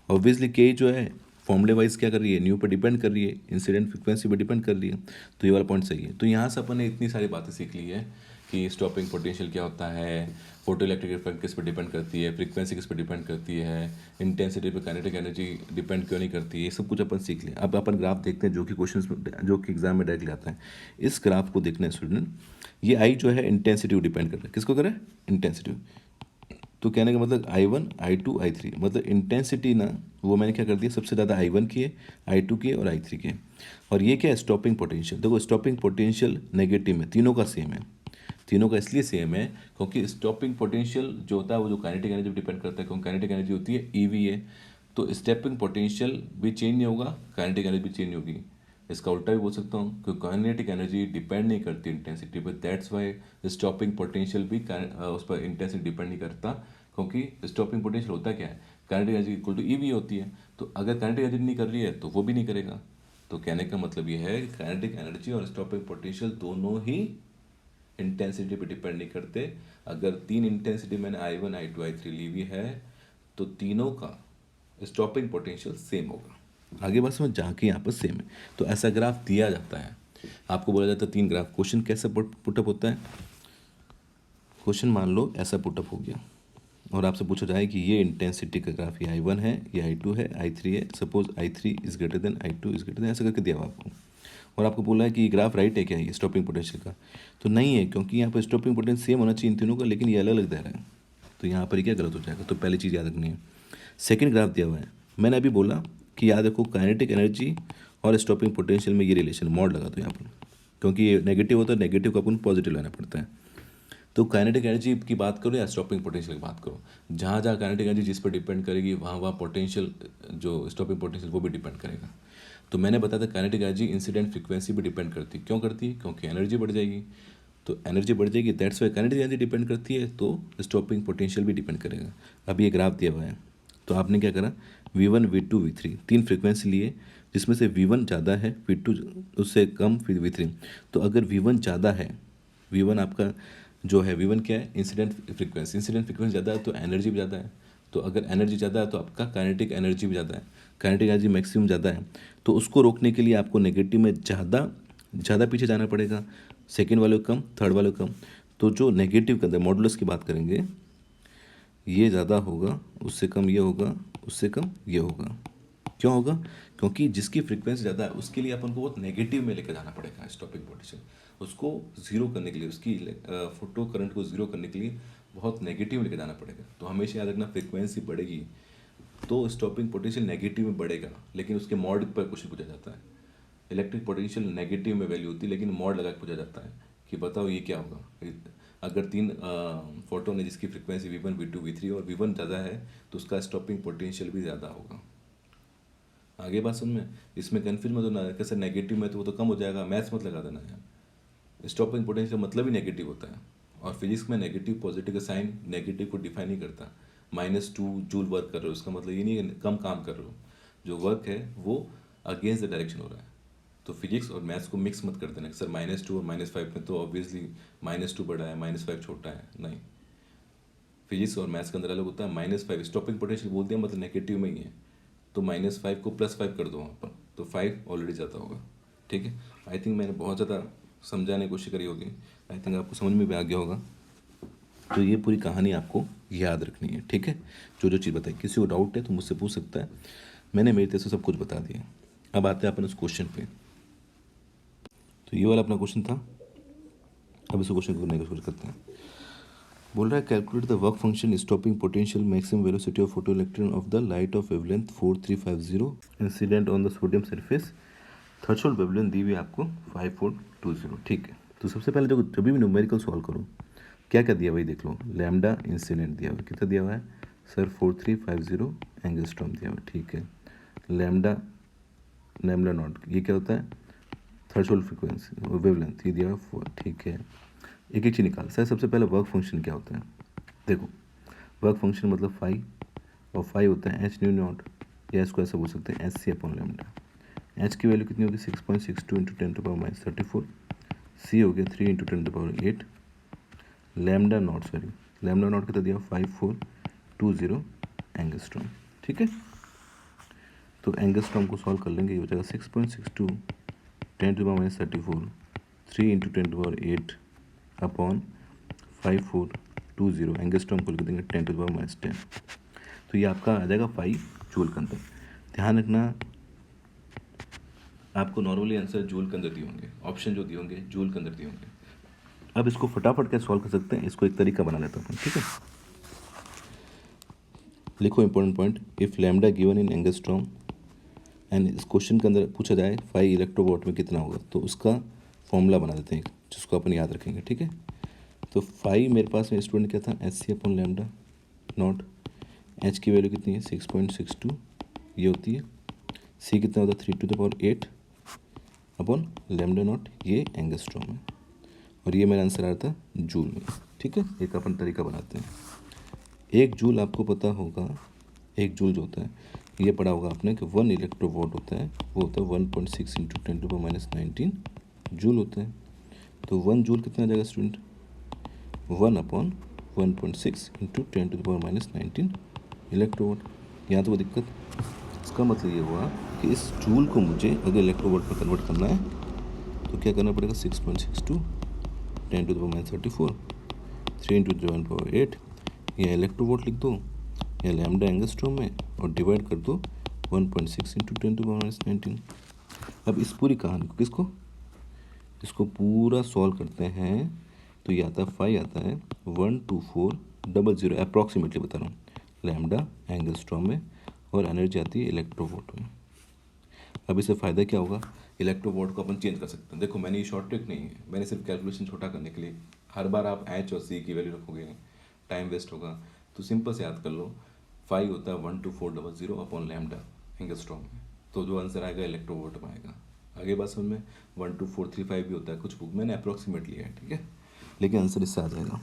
ऑब्वियसली के जो है फॉर्मूले वाइज क्या कर रही है, न्यू पर डिपेंड कर रही है, इंसिडेंट फ्रिक्वेंसी पर डिपेंड कर रही है, तो ये वाला पॉइंट सही है। तो यहाँ से अपन ने इतनी सारी बातें सीख ली है कि स्टॉपिंग पोटेंशियल क्या होता है, फोटो इलेक्ट्रिक इफेक्ट किस पर डिपेंड करती है, फ्रीक्वेंसी किस पर डिपेंड करती है, इंटेंसिटी पे काइनेटिक एनर्जी डिपेंड क्यों नहीं करती है, ये सब कुछ अपन सीख लिया। अब अपन ग्राफ देखते हैं जो कि क्वेश्चन जो कि एग्जाम में डायरेक्टली आता है। इस ग्राफ को देखना है स्टूडेंट, ये आई जो है इंटेंसिटी डिपेंड कर रहा है, किसको कर रहा है, इंटेंसिटी। तो कहने का मतलब I1 I2 I3, मतलब इंटेंसिटी ना वो मैंने क्या कर दिया, सबसे ज़्यादा I1 की है, I2 की है और I3 की है। और ये क्या है, स्टॉपिंग पोटेंशियल। देखो स्टॉपिंग पोटेंशियल नेगेटिव में, तीनों का सेम है, तीनों का इसलिए सेम है क्योंकि स्टॉपिंग पोटेंशियल जो होता है वो जो काइनेटिक एनर्जी पर डिपेंड करता है, क्योंकि काइनेटिक एनर्जी होती है EVA, तो स्टॉपिंग पोटेंशियल भी चेंज नहीं होगा, काइनेटिक एनर्जी भी चेंज नहीं होगी। इसका उल्टा भी बोल सकता हूँ कि काइनेटिक एनर्जी डिपेंड नहीं करती इंटेंसिटी पर, दैट्स वाई स्टॉपिंग पोटेंशियल भी उस पर इंटेंसिटी डिपेंड नहीं करता, क्योंकि स्टॉपिंग पोटेंशियल होता क्या है, kinetic energy equal to EV होती है, तो अगर काइनेटिक एनर्जी नहीं कर रही है तो वो भी नहीं करेगा। तो कहने का मतलब ये है कि काइनेटिक एनर्जी और स्टॉपिंग पोटेंशियल दोनों ही इंटेंसिटी पे डिपेंड नहीं करते। अगर 3 इंटेंसिटी मैंने I1 I2 I3 ली हुई है तो तीनों का स्टॉपिंग पोटेंशियल सेम होगा। आगे बस में जाके यहाँ पर सेम है। तो ऐसा ग्राफ दिया जाता है, आपको बोला जाता है 3 ग्राफ। क्वेश्चन कैसे पुटअप होता है? क्वेश्चन मान लो ऐसा पुटअप हो गया और आपसे पूछा जाए कि ये इंटेंसिटी का ग्राफ ये I1 है, ये I2 है, I3 है। Suppose I3 is greater then I2 is greater then, ऐसा करके दिया हुआ आपको, और आपको बोला है कि ग्राफ राइट है क्या ये स्टॉपिंग पोटेंशियल का? तो नहीं है, क्योंकि यहाँ पर स्टॉपिंग पोटेंशियल सेम होना चाहिए इन तीनों का, लेकिन ये अलग अलग दे रहा है। तो यहाँ पर क्या गलत हो जाएगा? तो पहली चीज़ याद रखनी है। सेकेंड ग्राफ दिया हुआ है, मैंने अभी बोला कि याद रखो काइनेटिक एनर्जी और स्टॉपिंग पोटेंशियल में ये रिलेशन मॉड लगा दो यहाँ पर, क्योंकि ये नेगेटिव होता है, नेगेटिव को अपन पॉजिटिव लाना पड़ता है। तो काइनेटिक एनर्जी की बात करो या स्टॉपिंग पोटेंशियल की बात करो, जहाँ जहाँ काइनेटिक एनर्जी जिस पर डिपेंड करेगी वहाँ वहाँ पोटेंशियल जो स्टॉपिंग पोटेंशियल वो भी डिपेंड करेगा। तो मैंने बताया था काइनेटिक एनर्जी इंसिडेंट फ्रीक्वेंसी भी डिपेंड करती है। क्यों करती है? क्योंकि एनर्जी बढ़ जाएगी, तो एनर्जी बढ़ जाएगी, that's why kinetic energy depend करती है, तो स्टॉपिंग पोटेंशियल भी डिपेंड करेगा। अब ये ग्राफ दिया हुआ है, तो आपने क्या करा, V1 V2 V3 तीन फ्रिक्वेंसी लिए, जिसमें से V1 ज़्यादा है, V2 उससे कम, फिर V3। तो अगर V1 ज़्यादा है, V1 आपका जो है, V1 क्या है? Incident frequency. इंसिडेंट फ्रिक्वेंसी ज़्यादा है तो एनर्जी भी ज़्यादा है, तो अगर एनर्जी ज़्यादा है तो आपका काइनेटिक एनर्जी भी ज़्यादा है, काइनेटिक एनर्जी मैक्सिमम ज़्यादा है। तो उसको रोकने के लिए आपको नेगेटिव में ज़्यादा पीछे जाना पड़ेगा, सेकेंड वाले को कम, थर्ड वाले को कम। तो जो नेगेटिव का मॉडुलस की बात करेंगे, ये ज़्यादा होगा, उससे कम ये होगा, उससे कम ये होगा। क्यों होगा? क्योंकि जिसकी फ्रीक्वेंसी ज़्यादा है उसके लिए अपन को बहुत नेगेटिव में लेकर जाना पड़ेगा स्टॉपिंग पोटेंशियल, उसको ज़ीरो करने के लिए, उसकी फोटो करंट को ज़ीरो करने के लिए बहुत नेगेटिव लेकर जाना पड़ेगा। तो हमेशा याद रखना, फ्रीक्वेंसी बढ़ेगी तो स्टॉपिंग पोटेंशियल नेगेटिव में बढ़ेगा, लेकिन उसके मॉड पर क्वेश्चन पूछा जाता है। इलेक्ट्रिक पोटेंशियल नेगेटिव में वैल्यू होती है, लेकिन मॉड लगा के पूछा जाता है कि बताओ ये क्या होगा। अगर 3 फोटोन है जिसकी फ्रीक्वेंसी V1 V2 V3 और V1 ज़्यादा है तो उसका स्टॉपिंग पोटेंशियल भी ज़्यादा होगा। आगे बात समझ में? इसमें कन्फ्यूज मत होना कैसे नेगेटिव में तो वो तो कम हो जाएगा, मैथ्स मत लगा देना यार। स्टॉपिंग पोटेंशियल मतलब ही नेगेटिव होता है, और फिजिक्स में नेगेटिव पॉजिटिव का साइन नेगेटिव को डिफाइन नहीं करता। -2 जूल वर्क कर रहे हो, उसका मतलब ये नहीं है कम काम कर रहे हो, जो वर्क है वो अगेंस्ट द डायरेक्शन हो रहा है। तो फिजिक्स और मैथ्स को मिक्स मत कर देना सर -2 और -5 में तो ऑब्वियसली -2 बड़ा है, -5 छोटा है, नहीं। फिजिक्स और मैथ्स के अंदर अलग होता है। -5 स्टॉपिंग पोटेंशियल बोलते हैं, मतलब नेगेटिव में ही है, तो -5 को +5 कर दो वहाँ पर, तो 5 ऑलरेडी ज़्यादा होगा। ठीक है, आई थिंक मैंने बहुत ज़्यादा समझाने की कोशिश करी होगी, आई थिंक आपको समझ में भी आ गया होगा। तो ये पूरी कहानी आपको याद रखनी है, ठीक है, जो चीज़ बताई। किसी को डाउट है तो मुझसे पूछ सकता है, मैंने मेरी तरफ से सब कुछ बता दिया। अब आते हैं अपन उस क्वेश्चन पे। तो ये वाला अपना क्वेश्चन था, अब इस क्वेश्चन को करने की कोशिश करते हैं। बोल रहा है calculate the work function stopping potential maximum velocity of photo electron of the light of wavelength 4350 incident on the sodium surface, threshold wavelength दी हुई आपको 5420। ठीक है, तो सबसे पहले देखो, जब भी न्यूमेरिकल सॉल्व करो क्या क्या दिया हुआ है देख लो। लैम्डा इंसिडेंट दिया हुआ है, कितना दिया हुआ है सर? 4350 एंगस्ट्रॉम दिया हुआ है, ठीक है। लैम्डा नॉट ये क्या होता है? थ्रेशोल्ड फ्रीक्वेंसी वेवलेंथ, ये दिया हुआ 4, ठीक है। एक एक चीज़ निकाल सर। सबसे पहले वर्क फंक्शन क्या होता है? देखो, वर्क फंक्शन मतलब फाई, और फाई होता है एच न्यू नॉट, या इसको ऐसा बोल सकते हैं SC अपॉन लैम्डा। एच की वैल्यू कितनी होगी? 6.62 इंटू 10⁻34। सी हो गया 3 इंटू 10⁸8। लैम्डा नॉट कितना दिया? 5420 एंगस्ट्रॉम, ठीक है। तो एंगस्ट्रॉम को सॉल्व कर लेंगे, ये हो जाएगा 6.62 10⁻34 3 इंटू 10⁸8 अपॉन 5420 एंगस्ट्रॉम को लिख देंगे 10⁻10। तो ये आपका आ जाएगा 5 जूल के अंदर। ध्यान रखना, आपको नॉर्मली आंसर जूल के अंदर दिए होंगे, ऑप्शन जो दिए होंगे जूल के अंदर दिए होंगे। अब इसको फटाफट क्या सॉल्व कर सकते हैं, इसको एक तरीका बना लेता हूँ, ठीक है। लिखो important point, if lambda given in angstrom and इस क्वेश्चन के अंदर पूछा जाए 5 इलेक्ट्रोवोल्ट में कितना होगा, तो उसका फॉर्मूला बना देते हैं जिसको अपन याद रखेंगे, ठीक है। तो 5 मेरे पास में स्टूडेंट क्या था? SC upon lambda not. H की वैल्यू कितनी है? 6.62 ये होती है। सी कितना होता है? 3⁸ अपॉन लैम्डा नॉट, ये एंगस्ट्रॉम है, और ये मेरा आंसर आ रहा था जूल में, ठीक है। एक अपन तरीका बनाते हैं। 1 जूल आपको पता होगा, 1 जूल जो होता है ये पढ़ा होगा आपने कि 1 इलेक्ट्रोवोल्ट होता है, वो होता है 1.6 इंटू 10⁻19 जूल होता है। तो 1 जूल कितना आ जाएगा स्टूडेंट, 1/1.6 इंटू 10⁻⁻19 इलेक्ट्रोवोल्ट। यहाँ तो वो दिक्कत। इसका मतलब ये हुआ कि इस जूल को मुझे अगर इलेक्ट्रोवोल्ट में कन्वर्ट करना है तो क्या करना पड़ेगा, 6.62 10⁻34 3 × 10⁻8, या इलेक्ट्रोवोल्ट लिख दो या लैम्डा एंगस्ट्रॉम में और डिवाइड कर दो 1.6 इंटू 10⁻19। अब इस पूरी कहानी को इसको पूरा सॉल्व करते हैं तो ये आता है 5 आता है 12400 अप्रॉक्सीमेटली बता रहा हूँ, लैम्डा एंगस्ट्रॉम में, और एनर्जी आती है इलेक्ट्रोवोल्ट में। अब इससे फ़ायदा क्या होगा, इलेक्ट्रोवोल्ट को अपन चेंज कर सकते हैं। देखो मैंने ये शॉर्ट ट्रिक नहीं है, मैंने सिर्फ कैलकुलेशन छोटा करने के लिए, हर बार आप एच और सी की वैल्यू रखोगे टाइम वेस्ट होगा, तो सिंपल से याद कर लो, 5 होता है 12400 अपॉन लैम्डा एंगस्ट्रॉम में, तो जो आंसर आएगा इलेक्ट्रोवोल्ट में आएगा। आगे बात समझ में, 12435 भी होता है कुछ बुक, मैंने अप्रॉक्सीमेट लिया है, ठीक है, लेकिन आंसर इससे आ जाएगा।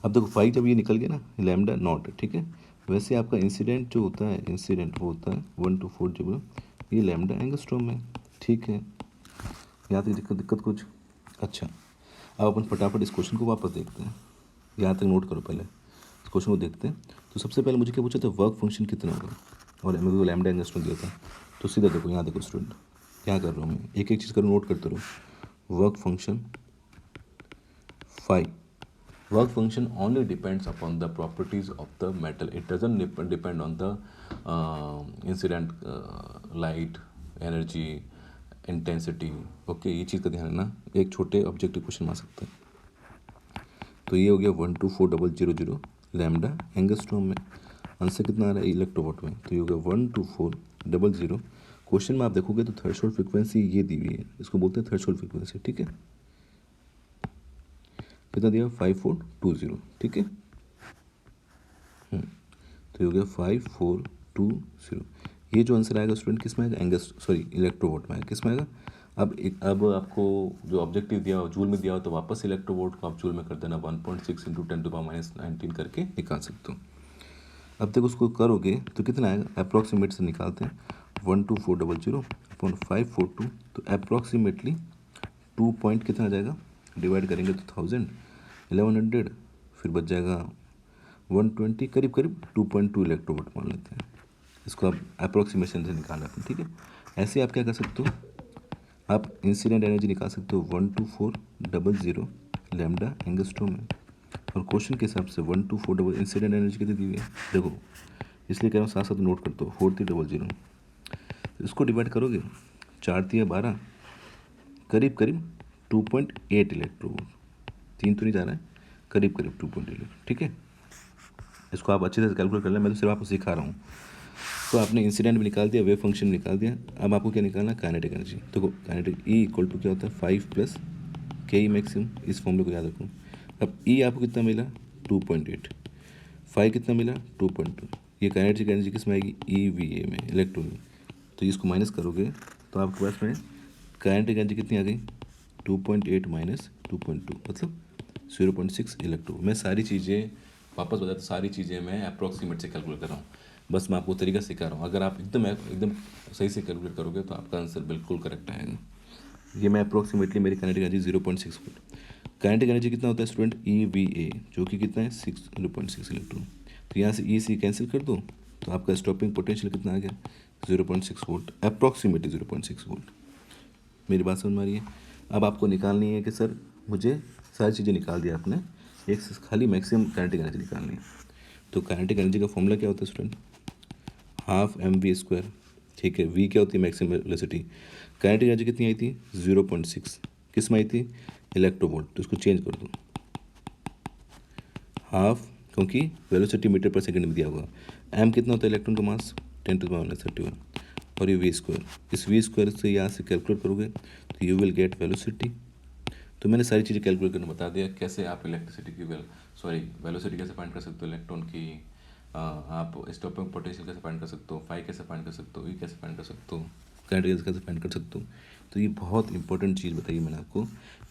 अब देखो 5 जब ये निकल गया ना, लैम्डा नॉट है, ठीक है। वैसे आपका इंसिडेंट जो होता है, इंसिडेंट वो होता है 124, ये लैम्डा एंगस्ट्रॉम में, ठीक है। यहाँ तक दिक्कत कुछ। अच्छा, अब अपन फटाफट इस क्वेश्चन को वापस देखते हैं, यहाँ तक नोट करो पहले, इस क्वेश्चन को देखते हैं। तो सबसे पहले मुझे क्या पूछा था, वर्क फंक्शन कितना होगा, और मेरे को लैम्डा एंगस्ट्रॉम दिया था। तो सीधा देखो, यहाँ देखो स्टूडेंट, क्या कर रहा हूँ मैं, एक एक चीज़ करो, नोट करते रहो। Work function 5, work function only depends upon the properties of the metal, it doesn't depend on the incident light energy intensity। Okay, ये चीज़ का ध्यान रखना, एक छोटे ऑब्जेक्टिव क्वेश्चन आ सकता है। तो ये हो गया 12400 लैम्डा एंगस्ट्रॉम में, आंसर कितना आ रहा है इलेक्ट्रोवोल्ट में, तो ये हो गया 12400। क्वेश्चन में आप देखोगे तो थ्रेशोल्ड फ्रिक्वेंसी ये दी हुई है, इसको बोलते हैं थ्रेशोल्ड फ्रिक्वेंसी, ठीक है। कितना दिया, 5420, ठीक है। तो ये हो गया 5420। ये जो आंसर आएगा स्टूडेंट किस में आएगा, इलेक्ट्रोवोल्ट में आएगा, किस में आएगा। अब आपको जो ऑब्जेक्टिव दिया हो जूल में दिया हो, तो वापस इलेक्ट्रोवोल्ट को आप जूल में कर देना, 1.6 इंटू 10⁻⁻19 करके निकाल सकते हो। अब तक उसको करोगे तो कितना आएगा, अप्रॉक्सीमेट से निकालते हैं, 12400 अपॉन 542, तो अप्रॉक्सीमेटली 2 पॉइंट कितना आ जाएगा, डिवाइड करेंगे तो 1000, 1100, फिर बच जाएगा 120, करीब 2.2 इलेक्ट्रोवोल्ट मान लेते हैं। इसको आप अप्रॉक्सीमेशन से निकालना है, ठीक है। ऐसे आप क्या कर सकते हो, आप इंसिडेंट एनर्जी निकाल सकते हो 12400 लैम्डा एंगस्ट्रॉम में, और क्वेश्चन के हिसाब से 12400 इंसिडेंट एनर्जी कितनी दी हुई है, देखो इसलिए कह रहा हूँ साथ साथ नोट करते हो, 4300। इसको डिवाइड करोगे, 4 × 12, करीब 2.8 इलेक्ट्रोवोल्ट, 3 तो नहीं जा रहा है, करीब 2.8, ठीक है। इसको आप अच्छे से कैलकुलेट कर लें, मैं तो सिर्फ आपको सिखा रहा हूँ। तो आपने इंसिडेंट भी निकाल दिया, वेव फंक्शन निकाल दिया, अब आपको क्या निकालना है, काइनेटिक एनर्जी। तो काइनेटिक ई इक्वल टू क्या होता है, 5 + के ई मैक्सिमम, इस फॉर्मूले को याद रखो। अब ई आपको कितना मिला, 2.8, 5 कितना मिला, 2.2, ये काइनेटिक एनर्जी किस में आएगी, ई वी ए में, इलेक्ट्रॉन में। तो इसको माइनस करोगे तो आपके पास में काइनेटिक एनर्जी कितनी आ गई, 2.8 - 2.2 मतलब 0.6 इलेक्ट्रॉन। मैं सारी चीज़ें वापस बता, तो सारी चीज़ें मैं अप्रॉक्सीमेट से कैलकुलेट कर रहा हूँ, बस मैं आपको तरीका सिखा रहा हूँ। अगर आप एकदम सही से कैलकुलेट करोगे तो आपका आंसर बिल्कुल करेक्ट आएगा। ये मैं अप्रॉक्सीमेटली, मेरी kinetic energy 0.6 volt. Kinetic energy कितना होता है स्टूडेंट, ई वी ए, जो कि कितना है 0.6 इलेक्ट्रॉन। तो यहाँ से ई सी कैंसिल कर दो, तो आपका स्टॉपिंग पोटेंशियल कितना आ गया, 0.6 वोल्ट, अप्रॉक्सीमेटली 0.6 वोल्ट। मेरी बात समझ में आ रही है। अब आपको निकालनी है कि सर मुझे सारी चीज़ें निकाल दिया आपने, एक से खाली मैक्सिमम काइनेटिक एनर्जी निकालनी है। तो काइनेटिक एनर्जी का फॉर्मूला क्या होता है स्टूडेंट, ½ mv², ठीक है। वी क्या होती है, मैक्सिमम वेलोसिटी। काइनेटिक एनर्जी कितनी आई थी, 0.6, किस में आई थी, इलेक्ट्रोवोल्ट। तो इसको चेंज कर दो, हाफ, क्योंकि वेलोसिटी मीटर पर सेकंड में दिया होगा। एम कितना होता है इलेक्ट्रॉन का मास, 10⁻31, और ये वी²। इस वी² से यहाँ से कैलकुलेट करोगे तो यू विल गेट वेलोसिटी। तो मैंने सारी चीज़ें कैलकुलेट करना बता दिया, कैसे आप इलेक्ट्रिसिटी की वेलोसिटी कैसे फाइंड कर सकते हो, इलेक्ट्रॉन की आप स्टॉपिंग पोटेंशियल कैसे फाइंड कर सकते हो, फाई कैसे फाइंड कर सकते हो, ई कैसे फाइंड कर सकते हो, काइनेटिक कैसे फाइंड कर सकते हो। तो ये बहुत इंपॉर्टेंट चीज़ बताई मैंने आपको,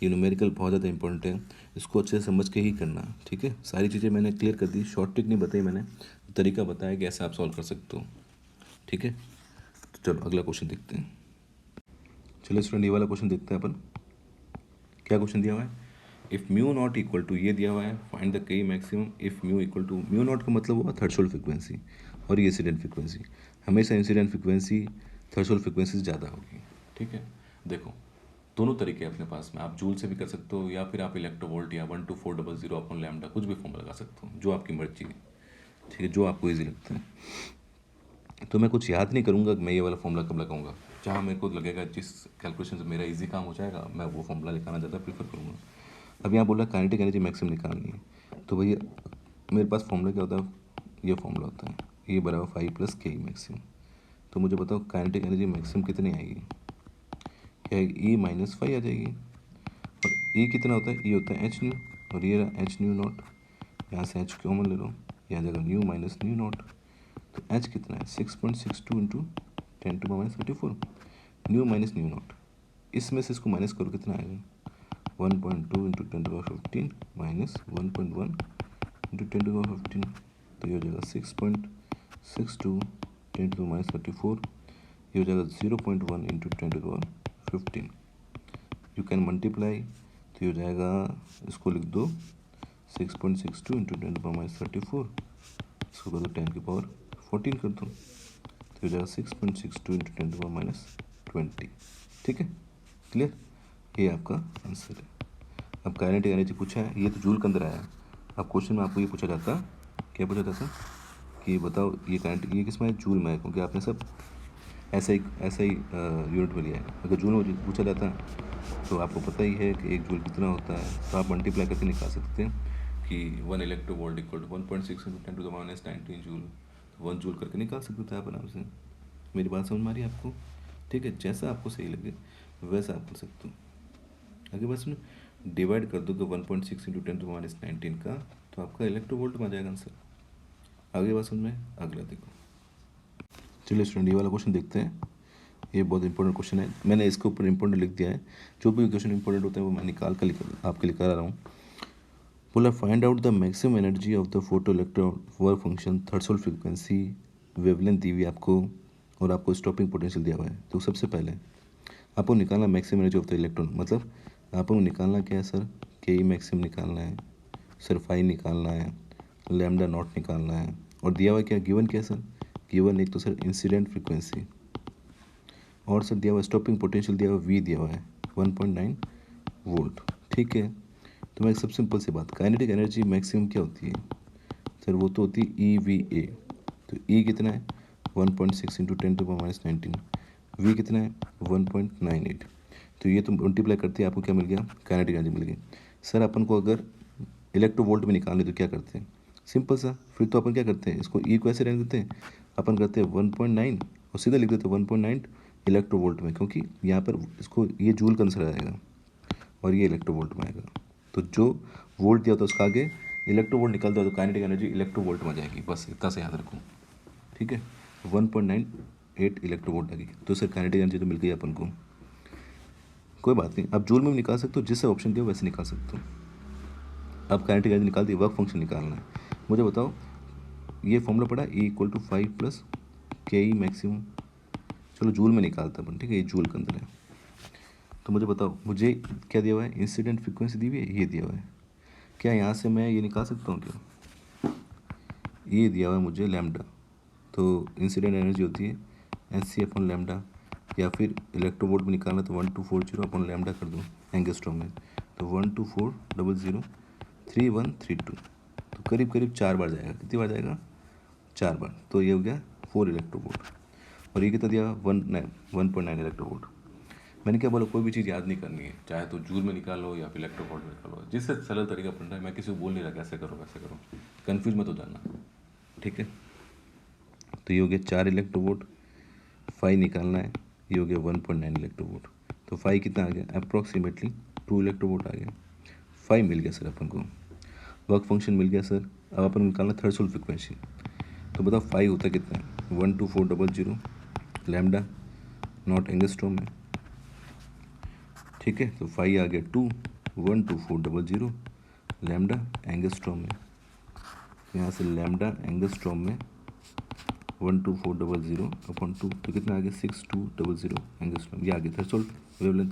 ये न्यूमेरिकल बहुत ज़्यादा इंपॉर्टेंट है, इसको अच्छे से समझ के ही करना, ठीक है। सारी चीज़ें मैंने क्लियर कर दी, शॉर्ट ट्रिक नहीं बताई मैंने, तरीका बताया कि ऐसे आप सॉल्व कर सकते हो, ठीक है। तो चलो अगला क्वेश्चन देखते हैं। चलो स्टूडेंट, ये वाला क्वेश्चन देखते हैं अपन। क्या क्वेश्चन दिया हुआ है, if mu not equal to, ये दिया हुआ है find the K maximum if mu equal to, mu not का मतलब हुआ थ्रेशोल्ड फ्रिक्वेंसी और ये इंसिडेंट फ्रिक्वेंसी, हमेशा इंसिडेंट फ्रिक्वेंसी थ्रेशोल्ड फ्रिक्वेंसी से ज़्यादा होगी। ठीक है, देखो दोनों तरीके हैं अपने पास में, आप जूल से भी कर सकते हो या फिर आप इलेक्ट्रोवोल्ट या 12400 अपॉन लैम्डा कुछ भी फॉर्म लगा सकते हो, जो आपकी मर्जी है। ठीक है, जो आपको ईजी लगता है। तो मैं कुछ याद नहीं करूँगा कि मैं ये वाला फॉर्मूला कब लगाऊंगा, जहाँ मेरे को लगेगा जिस कैलकुलेशन से मेरा इजी काम हो जाएगा मैं वो फॉर्मूला लिखाना ज़्यादा प्रीफर करूँगा। अब यहाँ बोला काइनेटिक एनर्जी मैक्सिमम निकालनी है, तो भैया मेरे पास फॉर्मूला क्या होता है, ये फॉर्मूला होता है ये बराबर 5 प्लस के मैक्सिमम। तो मुझे बताओ काइनेटिक एनर्जी मैक्सिमम कितनी आएगी, क्या आएगी, ई माइनस 5 आ जाएगी। और ई कितना होता है, ई होता है एच न्यू, और ये रहा एच न्यू नॉट, यहाँ से एच कॉमन ले लो, यहाँ जगह न्यू माइनस न्यू नॉट, तो एच कितना है 6.62 into 10⁻34, new minus new not, इसमें से इसको माइनस करो कितना आएगा 1.2 इंटू 10⁻15 माइनस 1.1 इंटू 10⁻15, तो ये हो जाएगा 6.62 10⁻34, ये हो जाएगा 0.1 इंटू 10⁻15, यू कैन मल्टीप्लाई, तो ये हो जाएगा, इसको लिख दो 6.62 इंटू 10⁻34, इसको कर दो 10⁻14 कर दो, तो हो जाएगा 6.62 इंटू 10⁻20। ठीक है, क्लियर, ये आपका आंसर है। अब काइनेटिक एनर्जी पूछा है, ये तो जूल के अंदर आया है। अब क्वेश्चन में आपको ये पूछा जाता, क्या पूछा जाता कि बताओ ये काइनेटिक, ये किस में है, जूल में है, क्योंकि आपने सब ऐसा ही यूनिट में लिया है। अगर जूल में पूछा जाता तो आपको पता ही है कि एक जूल कितना होता है, तो आप मल्टीप्लाई करके निकाल सकते हैं कि 1 electrovolt equal to 1.6 into 10⁻19 joule, 1 joule करके निकाल सकते थे आप आराम से। मेरी बात समझ में आ रही है आपको? ठीक है, जैसा आपको सही लगे वैसा आप कर सकते हो। आगे बस में डिवाइड कर दो तो 1.6 इंटू 10⁻19 का, तो आपका इलेक्ट्रोवोल्ट में आ जाएगा आंसर। आगे बात समझ में, अगला देखो। चलिए स्टूडेंट, ये वाला क्वेश्चन देखते हैं, ये बहुत इंपॉर्टेंट क्वेश्चन है, मैंने इसके ऊपर इंपॉर्टेंट लिख दिया है, जो भी क्वेश्चन इंपॉर्टेंट होता है वो मैं निकाल कर आपके लिए करा रहा हूँ। बोला find out the maximum energy of the photo electron work function threshold frequency, wavelength दी हुई आपको, और आपको स्टॉपिंग पोटेंशियल दिया हुआ है। तो सबसे पहले आपको निकालना maximum energy of the electron, मतलब आपको निकालना क्या है सर, के ई मैक्सिमम निकालना है सर, फाई निकालना है, लैम्डा नॉट निकालना है, और दिया हुआ क्या, गिवन क्या सर, गिवन एक तो सर इंसिडेंट फ्रीक्वेंसी, और सर दिया हुआ स्टॉपिंग पोटेंशियल दिया हुआ वी दिया हुआ है 1.9 वोल्ट। ठीक है, तो मैं सब सिंपल सी बात, काइनेटिक एनर्जी मैक्सिमम क्या होती है सर, वो तो होती है ई वी ए। तो ई कितना है 1.6 इंटू 10⁻19, वी कितना है 1.98, तो ये तो मल्टीप्लाई करते हैं आपको क्या मिल गया, काइनेटिक एनर्जी मिल गई। सर अपन को अगर इलेक्ट्रोवोल्ट में निकालने तो क्या करते हैं, सिंपल सा, फिर तो अपन क्या करते हैं, इसको ई को ऐसे रहने देते हैं, अपन करते हैं 1.9 और सीधा लिख देते हैं 1.9 इलेक्ट्रोवोल्ट में, क्योंकि यहाँ पर इसको ये जूल का आंसर आएगा और ये इलेक्ट्रोवोल्ट में आएगा। तो जो वोल्ट दिया होता है उसका आगे इलेक्ट्रोवोल्ट निकलता है तो काइनेटिक एनर्जी इलेक्ट्रोवोल्ट में आ जाएगी, बस इतना से याद रखो। ठीक है, 1.98 इलेक्ट्रोवोल्ट आ गई, तो सर काइनेटिक एनर्जी तो मिल गई अपन को, कोई बात नहीं, आप जूल में भी निकाल सकते हो, जिससे ऑप्शन दिया वैसे निकाल सकते हो। अब काइनेटिक एनर्जी निकाल दी, वर्क फंक्शन निकालना है। मुझे बताओ ये फॉर्मूला पड़ा E इक्वल टू 5 प्लस के ई मैक्सिमम, चलो जूल में निकालता अपन, ठीक है, ये जूल के अंदर है। तो मुझे बताओ, मुझे क्या दिया हुआ है, इंसिडेंट फ्रिक्वेंसी दी हुई है, ये दिया हुआ है, क्या यहाँ से मैं ये निकाल सकता हूँ क्या, ये दिया हुआ है मुझे लैम्डा, तो इंसिडेंट एनर्जी होती है एच सी अपॉन लैम्डा, या फिर इलेक्ट्रोवोल्ट में निकालना तो 1240 अपॉन लैम्डा कर दो एंगस्ट्रॉम में, तो 124003132, तो करीब करीब 4 बार जाएगा, कितनी बार जाएगा, 4 बार, तो ये हो गया 4 इलेक्ट्रोवोल्ट, और ये कितना दिया 1.9 इलेक्ट्रोवोल्ट। मैंने क्या बोला, कोई भी चीज़ याद नहीं करनी है, चाहे तो जूल में निकालो या फिर इलेक्ट्रोवोल्ट में निकालो, जिससे सरल तरीका बन रहा है, मैं किसी को बोल नहीं रहा कैसे करो वैसे करो, कन्फ्यूज मत हो जाना। ठीक है, तो ये हो गया 4 इलेक्ट्रोवोल्ट, फाइव निकालना है, ये हो गया 1.9 इलेक्ट्रोवोल्ट, तो फाइव कितना आ गया अप्रॉक्सीमेटली 2 इलेक्ट्रोवोल्ट आ गया, फाइव मिल गया सर अपन को, वर्क फंक्शन मिल गया सर। अब अपन निकालना थ्रेशोल्ड फ्रिक्वेंसी, तो बताओ फाइव होता कितना है 12400 लैम्डा नॉट एंगस्ट्रॉम में। ठीक है, तो फाइव आ गया 12400 लैम्डा एंगस्ट्रॉम में, यहाँ से लैम्डा एंगस्ट्रॉम में 12400 अपॉन 2, तो कितना आ गया 6200 एंगस्ट्रॉम, ये आ गया थ्रेशोल्ड वेवलेंथ।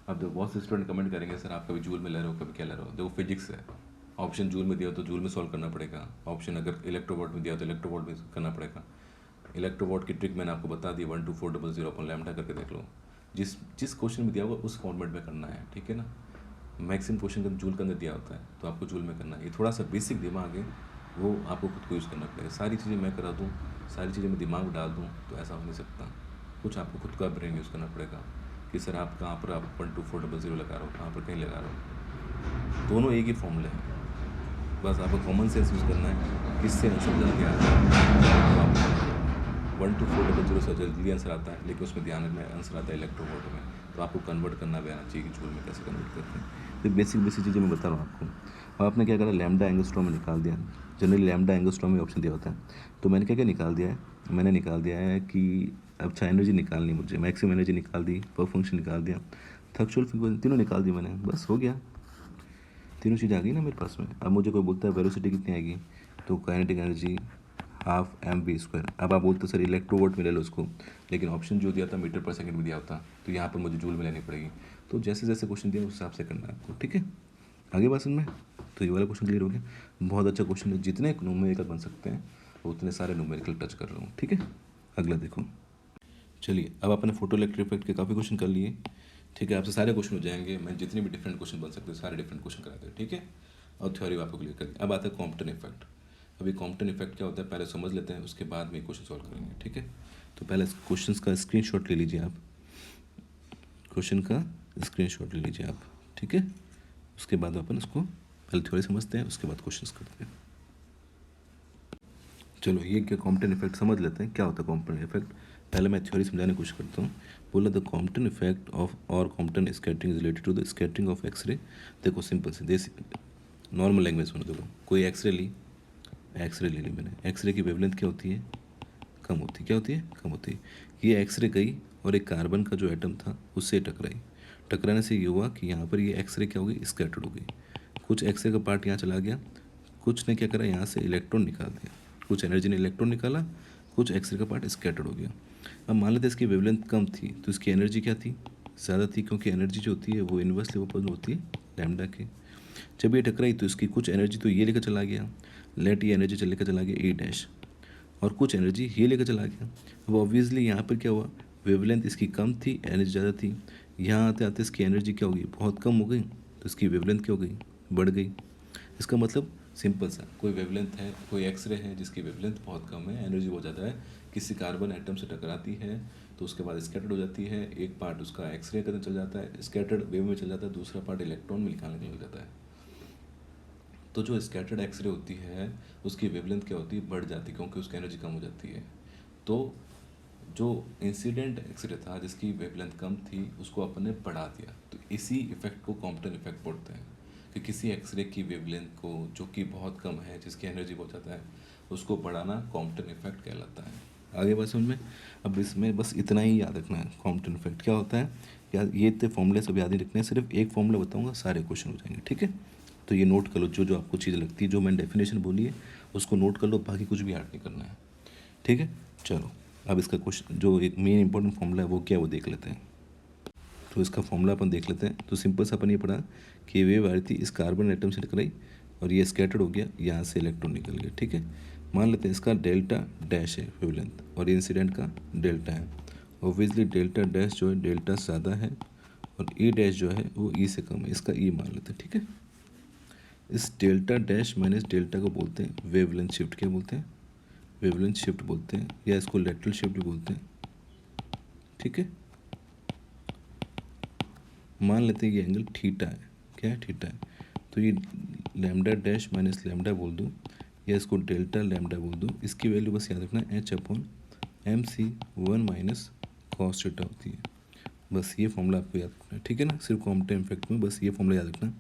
अब देखो बहुत से स्टूडेंट कमेंट करेंगे सर आप कभी जूल में ले रहे हो कभी क्या ले रहे हो, देखो फिजिक्स है, ऑप्शन जूल में दिया हो तो जूल में सॉल्व करना पड़ेगा, ऑप्शन अगर इलेक्ट्रोवोल्ट में दिया हो तो इलेक्ट्रोवोल्ट में करना पड़ेगा। इलेक्ट्रोवोल्ट की ट्रिक मैंने आपको बता दी, 12400 अपन लैम्डा करके देख लो, जिस जिस क्वेश्चन में दिया होगा उस फॉर्मेट में करना है, ठीक है ना। मैक्सिमम क्वेश्चन का जूल के अंदर दिया होता है तो आपको जूल में करना है, ये थोड़ा सा बेसिक दिमाग है वो आपको खुद को यूज़ करना पड़ेगा। सारी चीज़ें मैं करा दूँ, सारी चीज़ें मैं दिमाग डाल दूँ तो ऐसा हो नहीं सकता, कुछ आपको खुद का ब्रेन यूज़ करना पड़ेगा कि सर आप कहाँ पर आप 12400 लगा रहे हो, कहाँ पर कहीं लगा रहे हो, दोनों एक ही फॉर्मूले हैं, बस आपको कॉमन सेंस यूज़ करना है, किससे आंसर जल्दी आता है। 12400 से जल्दी आंसर आता है लेकिन उसमें ध्यान रखना आंसर आता है इलेक्ट्रोवोल्ट में, तो आपको कन्वर्ट करना भी आना चाहिए कि जूल में कैसे कन्वर्ट करते हैं। तो बेसिक बेसिक चीज़ें मैं बता रहा हूँ आपको। अब आपने क्या करा, लैम्डा एंगस्ट्रॉम में निकाल दिया, जनरली लैम्डा एंगस्ट्रॉम में ऑप्शन दिया होता है, तो मैंने क्या क्या निकाल दिया है, मैंने निकाल दिया है कि अच्छा एनर्जी निकालनी मुझे, मैक्सिमम एनर्जी निकाल दी, वर्क फंक्शन निकाल दिया, थक्चुअल फ्रीक्वेंसी तीनों निकाल दी मैंने, बस हो गया, तीनों चीज़ें आ गई ना मेरे पास में। अब मुझे कोई बोलता है वेलोसिटी कितनी आएगी, तो kinetic energy half M V square. अब आप बोलते सर इलेक्ट्रोवोल्ट में ले लो उसको, लेकिन ऑप्शन जो दिया था मीटर पर सेकंड में दिया होता, तो यहाँ पर मुझे जूल में लेनी पड़ेगी। तो जैसे जैसे क्वेश्चन दिया उस हिसाब से करना है आपको, ठीक है। आगे बात समझ में, तो ये वाला क्वेश्चन क्लियर हो गया, बहुत अच्छा क्वेश्चन है, जितने न्यूमेरिकल बन सकते हैं उतने सारे न्यूमेरिकल टच कर रहा हूँ, ठीक है। अगला देखो, चलिए अब अपने फोटो इलेक्ट्रिक इफेक्ट के काफ़ी क्वेश्चन कर लिए, ठीक है, आपसे सारे क्वेश्चन हो जाएंगे, मैं जितने भी डिफरेंट क्वेश्चन बन सकते हैं सारे डिफरेंट क्वेश्चन कराते हैं, ठीक है। और थ्योरी आपको क्लियर कर दी। अब आता है कॉम्पटन इफेक्ट। अभी कॉम्पटन इफेक्ट क्या होता है पहले समझ लेते हैं, उसके बाद में क्वेश्चन सॉल्व करेंगे, ठीक है। तो पहले क्वेश्चन का स्क्रीनशॉट ले लीजिए आप, क्वेश्चन का स्क्रीनशॉट ले लीजिए आप, ठीक है। उसके बाद अपन उसको पहले थ्योरी समझते हैं, उसके बाद क्वेश्चन करते हैं। चलो ये क्या कॉम्पटन इफेक्ट समझ लेते हैं, क्या होता है कॉम्पटन इफेक्ट। पहले मैं थ्योरी समझाने की कोशिश करता हूँ। बोला द कॉम्पटन इफेक्ट ऑफ और Compton scattering is related to the scattering of X-ray. देखो सिंपल से देसी नॉर्मल लैंग्वेज में देखो, कोई एक्सरे ली, एक्सरे ले ली मैंने, एक्सरे की वेवलेंथ क्या होती है, कम होती है, क्या होती है, कम होती है। ये एक्सरे गई और एक कार्बन का जो एटम था उससे टकराई, टकराने से ये हुआ कि यहाँ पर ये एक्सरे क्या हो गई, स्कैटर्ड हो गई। कुछ एक्सरे का पार्ट यहाँ चला गया, कुछ ने क्या करा यहाँ से इलेक्ट्रॉन निकाल दिया, कुछ एनर्जी ने इलेक्ट्रॉन निकाला, कुछ एक्सरे का पार्ट स्कैटर्ड हो गया। अब मान लेते हैं इसकी वेवलेंथ कम थी तो इसकी एनर्जी क्या थी, ज़्यादा थी, क्योंकि एनर्जी जो होती है वो इन्वर्सली प्रोपोर्शनल होती है लैम्डा के। जब ये टकराई तो इसकी कुछ एनर्जी तो ये लेकर चला गया, लेट ये एनर्जी लेकर चला गया ए डैश, और कुछ एनर्जी ये लेकर चला गया। अब ऑब्वियसली यहाँ पर क्या हुआ, वेवलेंथ इसकी कम थी, एनर्जी ज़्यादा थी, यहाँ आते आते इसकी एनर्जी क्या हो गई, बहुत कम हो गई, तो इसकी वेवलेंथ क्या हो गई, बढ़ गई। इसका मतलब सिंपल सा, कोई वेवलेंथ है, कोई एक्सरे है जिसकी वेवलेंथ बहुत कम है, एनर्जी बहुत ज़्यादा है, किसी कार्बन एटम से टकराती है तो उसके बाद स्कैटर्ड हो जाती है, एक पार्ट उसका एक्सरे करने चल जाता है, स्कैटर्ड वेव में चल जाता है, दूसरा पार्ट इलेक्ट्रॉन में निकालने के लिए लग जाता है। तो जो स्कैटर्ड एक्सरे होती है उसकी वेवलेंथ क्या होती है, बढ़ जाती है, क्योंकि उसकी एनर्जी कम हो जाती है। तो जो इंसिडेंट एक्सरे था जिसकी वेवलेंथ कम थी उसको अपन ने बढ़ा दिया, तो इसी इफेक्ट को कॉम्पटन इफेक्ट बोलते हैं, कि किसी एक्सरे की वेवलेंथ को जो कि बहुत कम है, जिसकी एनर्जी बहुत ज़्यादा है, उसको बढ़ाना कॉम्पटन इफेक्ट कहलाता है। आगे बात समझ में। अब इसमें बस इतना ही याद रखना है, कॉम्पटन इफेक्ट क्या होता है, या ये इतने फॉर्मूले सब याद नहीं रखने हैं, सिर्फ एक फॉर्मूला बताऊंगा सारे क्वेश्चन हो जाएंगे, ठीक है। तो ये नोट कर लो, जो जो आपको चीज़ लगती है, जो मैंने डेफिनेशन बोली है उसको नोट कर लो, बाकी कुछ भी याद नहीं करना है, ठीक है। चलो अब इसका क्वेश्चन जो एक मेन इंपॉर्टेंट फॉर्मूला है वो क्या है वो देख लेते हैं। तो इसका फॉर्मूला अपन देख लेते हैं। तो सिंपल सा अपन ये पढ़ा कि वेव आ रही थी, इस कार्बन एटम से टकराई और ये स्कैटर्ड हो गया, यहाँ से इलेक्ट्रॉन निकल गया, ठीक है। मान लेते हैं इसका डेल्टा डैश है वेवलेंथ और इंसिडेंट का डेल्टा है। ऑब्वियसली डेल्टा डैश जो है डेल्टा से ज़्यादा है और ई डैश जो है वो ई से कम है, इसका ई मान लेते हैं, ठीक है। इस डेल्टा डैश माइनस डेल्टा को बोलते हैं वेवलेंथ शिफ्ट, क्या बोलते हैं, वेवलेंथ शिफ्ट बोलते हैं, या इसको लेटरल शिफ्ट भी बोलते हैं, ठीक है। मान लेते हैं ये एंगल थीटा है, क्या है, थीटा है। तो ये लैम्डा डैश माइनस लैम्डा बोल दूँ या इसको डेल्टा लैम्डा बोल दूँ, इसकी वैल्यू बस याद रखना H upon M C 1 minus cos theta होती है। बस ये फॉर्मूला आपको याद रखना है, ठीक है ना। सिर्फ कॉम्पटन इफेक्ट में बस ये फॉर्मूला याद रखना।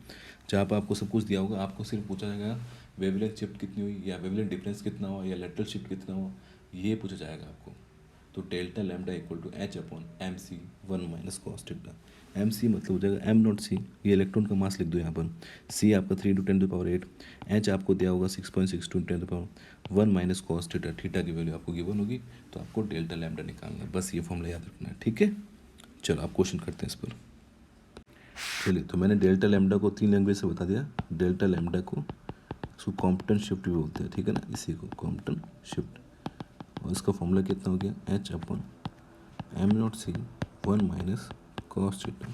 जहाँ पर आपको सब कुछ दिया होगा, आपको सिर्फ पूछा जाएगा वेवलेंथ शिफ्ट कितनी हुई, या वेवलेंथ डिफरेंस कितना हुआ, या लेटरल शिफ्ट कितना हुआ, ये पूछा जाएगा आपको। तो delta lambda equal to H upon M C 1 minus cos theta. M C मतलब हो जाएगा एम नॉट सी, ये इलेक्ट्रॉन का मास लिख दो यहाँ पर, सी आपका 3 × 10⁸, एच आपको दिया होगा 6.62 × 10⁻1 माइनस कॉस थीटा, थीटा की वैल्यू आपको गिवन होगी, तो आपको डेल्टा लैम्डा निकालना है, बस ये फॉर्मूला याद रखना है, ठीक है। चलो आप क्वेश्चन करते हैं इस पर। चलिए, तो मैंने डेल्टा लैम्डा को 3 लैंग्वेज से बता दिया। डेल्टा लैम्डा को इसको कॉम्पटन शिफ्ट भी बोलते हैं, ठीक है ना, इसी को कॉम्पटन शिफ्ट। और इसका फॉर्मूला कितना हो गया, H/m0c 1 माइनस कॉस थीटा।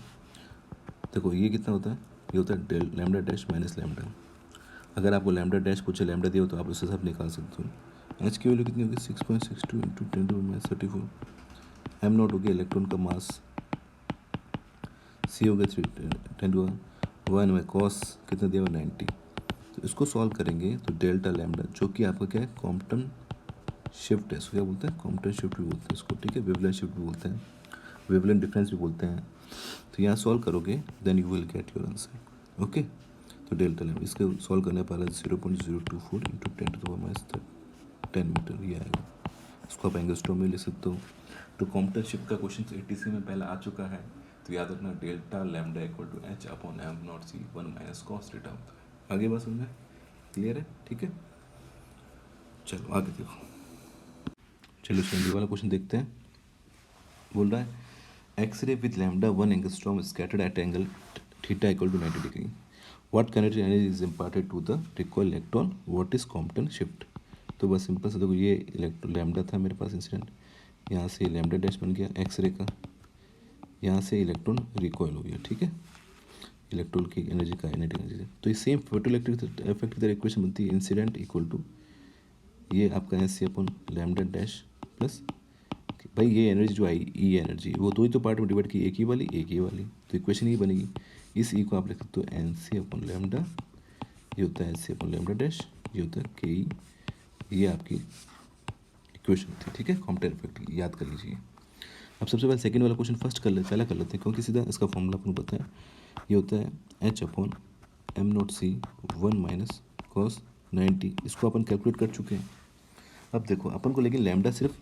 देखो ये कितना होता है, ये होता है del lambda dash minus lambda. अगर आपको लैम्डा डैश पूछे लैम्डा दिया हो तो आप उससे सब निकाल सकते हो। एच की वैल्यू कितनी होगी, 6.62 इंटू 10⁻34। एम नॉट हो गया इलेक्ट्रॉन का मास, सी हो गया 3 10⁻1 में कॉस कितना दिया हुआ 90। तो इसको सॉल्व करेंगे तो डेल्टा लैम्डा जो कि आपका क्या है, कॉम्पटन शिफ्ट है, इसको क्या बोलते हैं, कॉम्पटन शिफ्ट भी बोलते हैं इसको, ठीक है, वेवलेंथ शिफ्ट भी बोलते हैं, वेवलेंथ डिफरेंस भी बोलते हैं। तो यहाँ सॉल्व करोगे then you will get your answer. Okay, तो डेल्टा लैम्डा इसके सॉल्व करने पहले 0.024 इंटू 10⁻10 मीटर ये आएगा। इसको आप एंगस्ट्रॉम में ले सकते हो। तो कॉम्पटन शिफ्ट का क्वेश्चन 80 में पहले आ चुका है, तो याद रखना delta lambda equal to H/m0c 1 minus cos theta होता है। आगे बात समझ में क्लियर है, ठीक है। चलो आगे देखो, चलो सेकेंड वाला क्वेश्चन देखते हैं। बोल रहा है X-ray with lambda 1 angstrom scattered at angle theta equal to 90 degree, what kinetic energy is imparted to the recoil electron, what is Compton shift. तो बस सिंपल से देखो, ये इलेक्ट्रॉन लैम्डा था मेरे पास इंसिडेंट, यहाँ से लैम्डा डैश बन गया एक्सरे का, यहाँ से इलेक्ट्रॉन रिकॉइल हो गया, ठीक है, इलेक्ट्रॉन की एनर्जी का काइनेटिक एनर्जी। तो ये सेम फोटो इलेक्ट्रिक इफेक्ट की तरह इक्वेशन बनती है, इंसिडेंट इक्वल टू ये आपका एस सी अपन लैम्डा डैश प्लस, भाई ये एनर्जी जो आई ई एनर्जी, वो दो ही तो पार्ट में डिवाइड की, एक ही वाली एक ही वाली, तो इक्वेशन ही बनेगी। इस ई को आप लिख सकते हो एन सी अपन लैम्डा, ये होता है एस सी अपन लैम्डा डैश, ये होता है के ई, ये आपकी इक्वेशन थी, ठीक है, कॉम्पटन इफेक्ट की, याद कर लीजिए। अब सबसे पहले सेकंड वाला क्वेश्चन फर्स्ट कर ले, पहला कर लेते हैं, क्योंकि सीधा इसका फॉर्मूला अपन पता है, ये होता है H/m0c 1 माइनस कॉस 90। इसको अपन कैलकुलेट कर चुके हैं। अब देखो अपन को लेकिन लैम्डा सिर्फ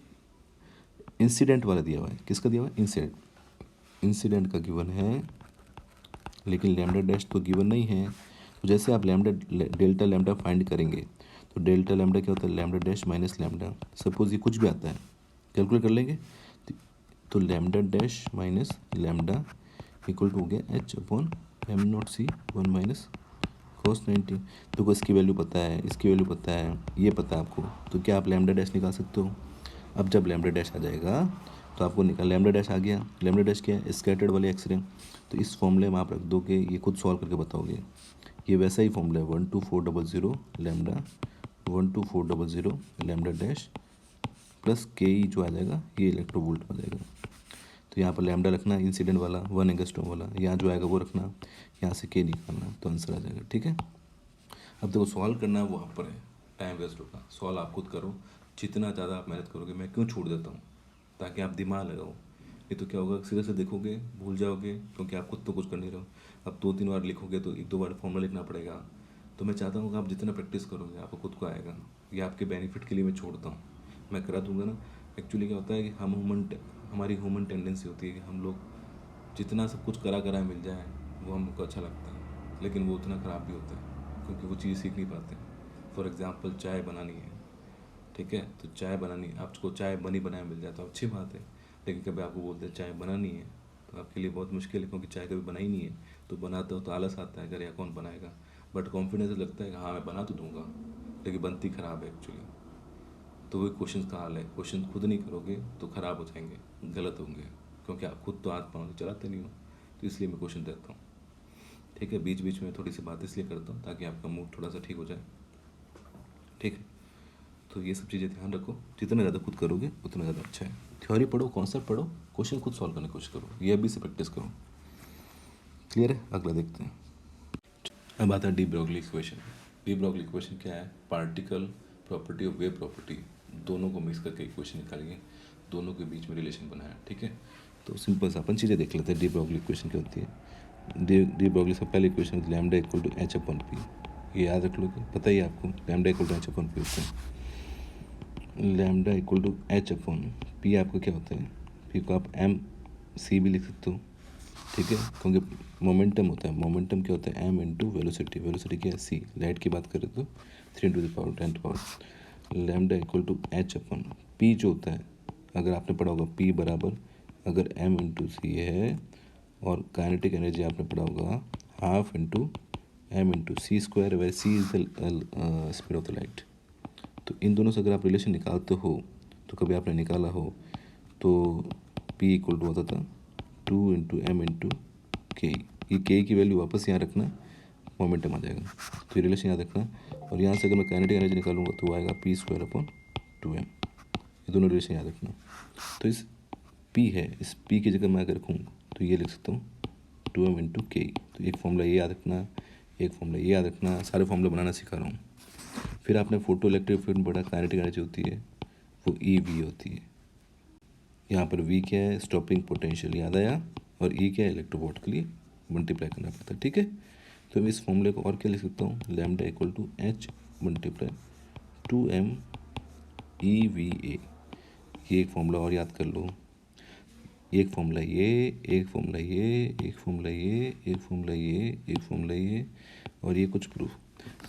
इंसिडेंट वाला दिया हुआ है, किसका दिया हुआ है, इंसिडेंट का गिवन है, लेकिन लैम्डा डैश तो गिवन नहीं है। तो जैसे आप लैम्डा डेल्टा लैम्डा फाइंड करेंगे तो डेल्टा लैम्डा क्या होता है, lambda dash minus lambda, suppose ये कुछ भी आता है कैलकुलेट कर लेंगे, तो lambda dash minus lambda equal to हो गया H/m0c 1 माइनस कॉस 90। तो इसकी वैल्यू पता है, इसकी वैल्यू पता है, ये पता है आपको, तो क्या आप लैम्डा डैश निकाल सकते हो। अब जब लैम्डा डैश आ जाएगा तो आपको निकाल, लैम्डा डैश आ गया, लैम्डा डैश क्या है, स्कैटर्ड वाले एक्सरे, तो इस फॉर्मूले में आप रख दोगे, ये खुद सॉल्व करके बताओगे। ये वैसा ही फॉर्मूला है 12400 लैम्डा 12400 लैम्डा डैश प्लस के ई जो आ जाएगा ये इलेक्ट्रोवोल्ट आ जाएगा। तो यहाँ पर लैम्डा रखना इंसिडेंट वाला 1 एंगस्ट्रॉम वाला, यहाँ जो आएगा वो रखना, यहाँ से के निकालना, तो आंसर आ जाएगा, ठीक है। अब देखो सॉल्व करना है वो आप पर है, टाइम वेस्ट होगा, सॉल्व आप खुद करो, जितना ज़्यादा आप मेहनत करोगे, मैं क्यों छोड़ देता हूँ, ताकि आप दिमाग लगाओ। ये तो क्या होगा, सीधे से देखोगे भूल जाओगे, क्योंकि आप खुद तो कुछ कर नहीं रहे हो। अब 2-3 बार लिखोगे तो 1-2 बार फॉर्मूला लिखना पड़ेगा। तो मैं चाहता हूँ कि आप जितना प्रैक्टिस करोगे आपको खुद को आएगा। ये आपके बेनिफिट के लिए मैं छोड़ता हूँ, मैं करा दूंगा ना। एक्चुअली क्या होता है कि हमारी ह्यूमन टेंडेंसी होती है कि हम लोग जितना सब कुछ करा करा मिल जाए वो हमको अच्छा लगता है, लेकिन वो उतना ख़राब भी होता है, क्योंकि वो चीज़ सीख नहीं पाते। फॉर एग्ज़ाम्पल चाय बनानी है, ठीक है, तो चाय बनानी, आपको चाय बनी बनाया मिल जाए तो अच्छी बात है, लेकिन कभी आपको बोलते हैं चाय बनानी है तो आपके लिए बहुत मुश्किल है, क्योंकि चाय कभी बनाई नहीं है। तो बनाते हो तो आलस आता है, अगर या कौन बनाएगा, बट कॉन्फिडेंस लगता है कि हाँ मैं बना तो दूंगा, लेकिन बनती ख़राब है एक्चुअली। तो वही क्वेश्चन का हाल है, क्वेश्चन खुद नहीं करोगे तो ख़राब हो जाएंगे, गलत होंगे, क्योंकि आप खुद तो हाथ पाँव से चलाते नहीं हो। तो इसलिए मैं क्वेश्चन देता हूँ, ठीक है। बीच बीच में थोड़ी सी बात इसलिए करता हूँ ताकि आपका मूड थोड़ा सा ठीक हो जाए, ठीक है। तो ये सब चीज़ें ध्यान रखो, जितना ज़्यादा खुद करोगे उतना ज़्यादा अच्छा है। थ्योरी पढ़ो, कॉन्सेप्ट पढ़ो, क्वेश्चन खुद सॉल्व करने की कोशिश करो, ये अभी से प्रैक्टिस करो। क्लियर है, अगला देखते हैं। अब आता है de Broglie equation. De Broglie equation क्या है, पार्टिकल प्रॉपर्टी और वेव प्रॉपर्टी दोनों को मिक्स करके इक्वेशन निकालिए, दोनों के बीच में रिलेशन बनाया, ठीक है। तो सिंपल सा अपन चीज़ें देख लेते हैं। डी ब्रोगली इक्वेशन क्या होती है। डी ब्रोगली से पहले equation lambda equal to H/P, ये याद रख लोगे, पता ही आपको लैम्डा इक्वल टू H/P होता है। लैम्डा इक्वल टू H/P आपका क्या होता है, पी को आप MC भी लिख सकते हो, ठीक है, क्योंकि मोमेंटम होता है। मोमेंटम क्या होता है, m इंटू वेलोसिटी, वेलोसिटी क्या है c, लाइट की बात करें तो 3×10 लैम्डा इक्वल टू H/P जो होता है, अगर आपने पढ़ा होगा P बराबर, अगर m इंटू सी है और काइनेटिक एनर्जी आपने पढ़ा होगा half into M into C square, where C is the speed of the light. तो इन दोनों से अगर आप रिलेशन निकालते हो, तो कभी आपने निकाला हो, तो P इक्वल टू होता था 2 इंटू एम इंटू के। ये के की वैल्यू वापस यहाँ रखना, मोमेंटम आ जाएगा। तो ये रिलेशन याद रखना। और यहाँ से अगर मैं काइनेटिक एनर्जी निकालूंगा तो आएगा पी स्क्वायर अपॉन 2m। ये दोनों रिलेशन याद रखना। तो इस P है, इस P की जगह मैं अगर रखूँ तो ये लिख सकता हूँ 2m इंटू के। तो एक फॉर्मूला ये याद रखना, एक फॉर्मूला ये याद रखना। सारे फॉर्मूला बनाना सिखा रहा हूँ। फिर आपने फोटो इलेक्ट्रिक फील्ड में पढ़ा, काइनेटिक एनर्जी होती है वो EV होती है। यहाँ पर V क्या है, स्टॉपिंग पोटेंशियल याद आया, और E क्या है, इलेक्ट्रोवोल्ट के लिए मल्टीप्लाई करना पड़ता है। ठीक है, तो मैं इस फॉर्मूले को और क्या लिख सकता हूँ, lambda equal to H multiply 2m EVA। ये एक फॉर्मूला और याद कर लो। एक फॉर्मूला ये, एक फॉर्मूला ये, एक फॉर्मूला ये, एक फॉर्मूला ये, एक फॉर्मूला ये, और ये कुछ प्रूफ।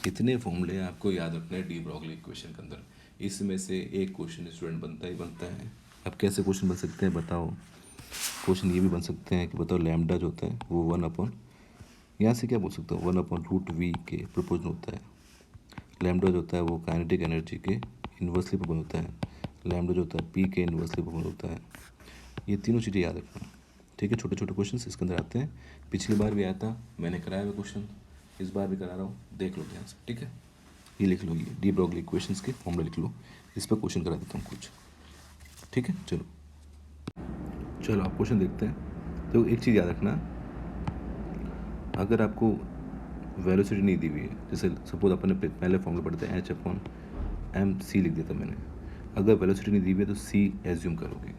इतने फॉर्मूले आपको याद रखने हैं डी ब्रॉगली इक्वेशन के अंदर। इसमें से एक क्वेश्चन स्टूडेंट बनता ही बनता है। अब कैसे क्वेश्चन बन सकते हैं बताओ। क्वेश्चन ये भी बन सकते हैं कि बताओ लैम्डा जो होता है वो 1 अपॉन, यहाँ से क्या बोल सकता हूँ, 1 अपॉन रूट वी के प्रोपोर्शनल होता है। लैम्डा जो होता है वो काइनेटिक एनर्जी के इन्वर्सली प्रोपोर्शनल होता है। लैम्डा जो होता है पी के इन्वर्सली प्रोपोर्शनल होता है। ये तीनों चीज़ें याद रखना। ठीक है, छोटे छोटे क्वेश्चन इसके अंदर आते हैं। पिछली बार भी आया था, मैंने कराया हुआ क्वेश्चन, इस बार भी करा रहा हूँ, देख लो ध्यान से। ठीक है, ये लिख लो, ये डी ब्रॉगली इक्वेशंस के फॉर्मूला लिख लो। इस पर क्वेश्चन करा देता हूँ कुछ। ठीक है, चलो चलो आप क्वेश्चन देखते हैं। तो एक चीज़ याद रखना, अगर आपको वेलोसिटी नहीं दी हुई है, जैसे सपोज अपन ने पहले फॉर्मूला पढ़ते हैं H अपॉन एम सी लिख दिया था मैंने। अगर वेलोसिटी नहीं दी हुई है तो C एज्यूम करोगे।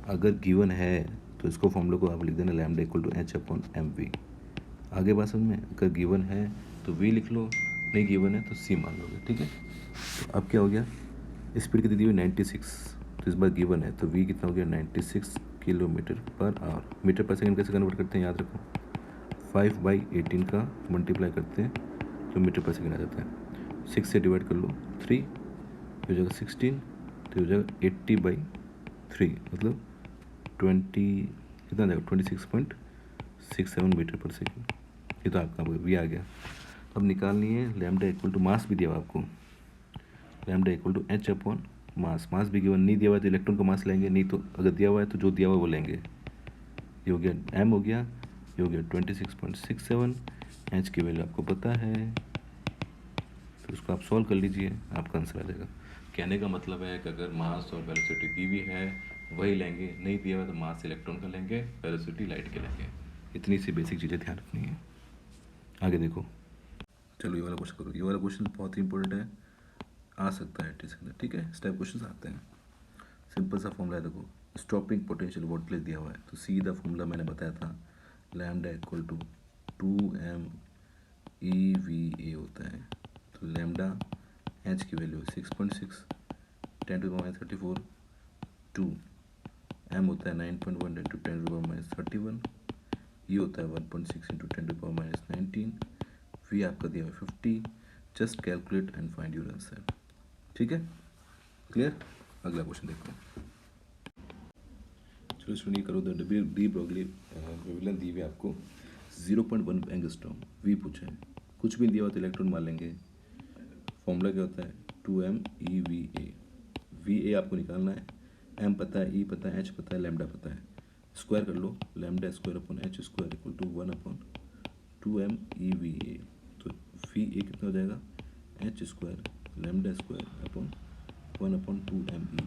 अगर गिवन है तो इसको फॉर्मूला को आप लिख देना lambda equal to H upon M V. आगे बात समझ में, अगर गिवन है तो V लिख लो, नहीं गिवन है तो C मान लोगे। ठीक है, तो अब क्या हो गया, स्पीड कितनी दी हुई 96, तो इस बार गिवन है तो V कितना हो गया 96 किलोमीटर पर आवर। मीटर पर सेकंड कैसे कन्वर्ट करते हैं याद रखो, 5/18 का मल्टीप्लाई करते हैं तो मीटर पर सेकंड आ जाता है। 6 से डिवाइड कर लो 3, तो हो जाएगा 16, तो हो जाएगा 80/3, मतलब 20 कितना आ जाएगा 26.67 मीटर पर सेकंड। ये तो आपका भी आ गया। अब निकालनी है लैम्डा इक्वल टू, मास भी दिया हुआ आपको, lambda equal to H upon mass. Mass भी गिवन, नहीं दिया हुआ है तो इलेक्ट्रॉन का मास लेंगे, नहीं तो अगर दिया हुआ है तो जो दिया हुआ है वो लेंगे। ये हो गया M हो गया, ये हो गया 26.67। H की वैल्यू आपको पता है, तो उसको आप सॉल्व कर लीजिए, आपका आंसर आ जाएगा। कहने का मतलब है कि अगर मास और वेलोसिटी दी हुई है वही लेंगे, नहीं दिया हुआ तो मास इलेक्ट्रॉन का लेंगे, वेलोसिटी लाइट के लेंगे। इतनी सी बेसिक चीज़ें ध्यान रखनी है। आगे देखो, चलो ये वाला क्वेश्चन करो। ये वाला क्वेश्चन बहुत ही इंपॉर्टेंट है, आ सकता है टेस्ट के अंदर। ठीक है, इस टाइप क्वेश्चन आते हैं। सिंपल सा फॉर्मूला है, देखो स्टॉपिंग पोटेंशियल वोल्ट प्लेस दिया हुआ है, तो सीधा फॉर्मूला मैंने बताया था, lambda equal to 2m EVA होता है। तो लैम्डा H की वैल्यू 6.6, 10⁻34, 2 M होता है 9.1 इंटू 10⁻31, ये होता है 1.6 इंटू 10⁻19, V आपका दिया है 50। Just calculate and find your answer. ठीक है, क्लियर। अगला क्वेश्चन देखते हैं। चलो स्टूडेंट, करो द डी ब्रॉगली वेवलेंथ दी हुई आपको 0.1 एंगस्ट्रॉम, V पूछा है, कुछ भी दिया हुआ तो इलेक्ट्रॉन मान लेंगे। फॉर्मूला क्या होता है 2m EVA। VA आपको निकालना है, M पता है, E पता है, H पता है, लैम्डा पता है। स्क्वायर कर लो, lambda square upon H square equal to 1 upon 2m EVA। तो VA कितना हो जाएगा, H square lambda square upon 1 upon 2m E।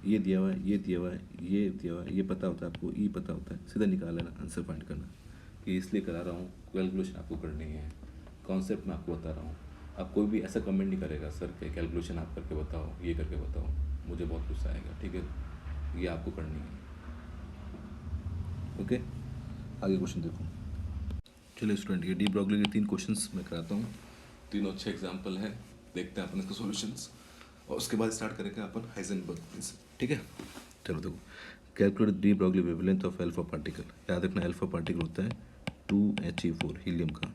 ये दिया हुआ है, ये दिया हुआ है, ये दिया हुआ है, ये पता होता है आपको, E पता होता है, सीधा निकाल लेना, आंसर फाइंड करना। ये इसलिए करा रहा हूँ, कैलकुलेशन आपको करनी है, कॉन्सेप्ट मैं आपको बता रहा हूँ। अब कोई भी ऐसा कमेंट नहीं करेगा सर के कैलकुलेशन आप करके बताओ, ये करके बताओ, मुझे बहुत गुस्सा आएगा। ठीक है, ये आपको करनी है। ओके, आगे क्वेश्चन देखो। चलिए स्टूडेंट, ये डी ब्रॉगली के 3 क्वेश्चंस मैं कराता हूँ, तीनों अच्छे एग्जाम्पल है, देखते हैं अपन इसके सॉल्यूशंस, और उसके बाद स्टार्ट करेंगे अपन हाइजेनबर्ग प्रिंसिपल। ठीक है, चलो देखो, calculate de Broglie wavelength of alpha particle. याद रखना अल्फा पार्टिकल होता है 2He4 हीलियम का।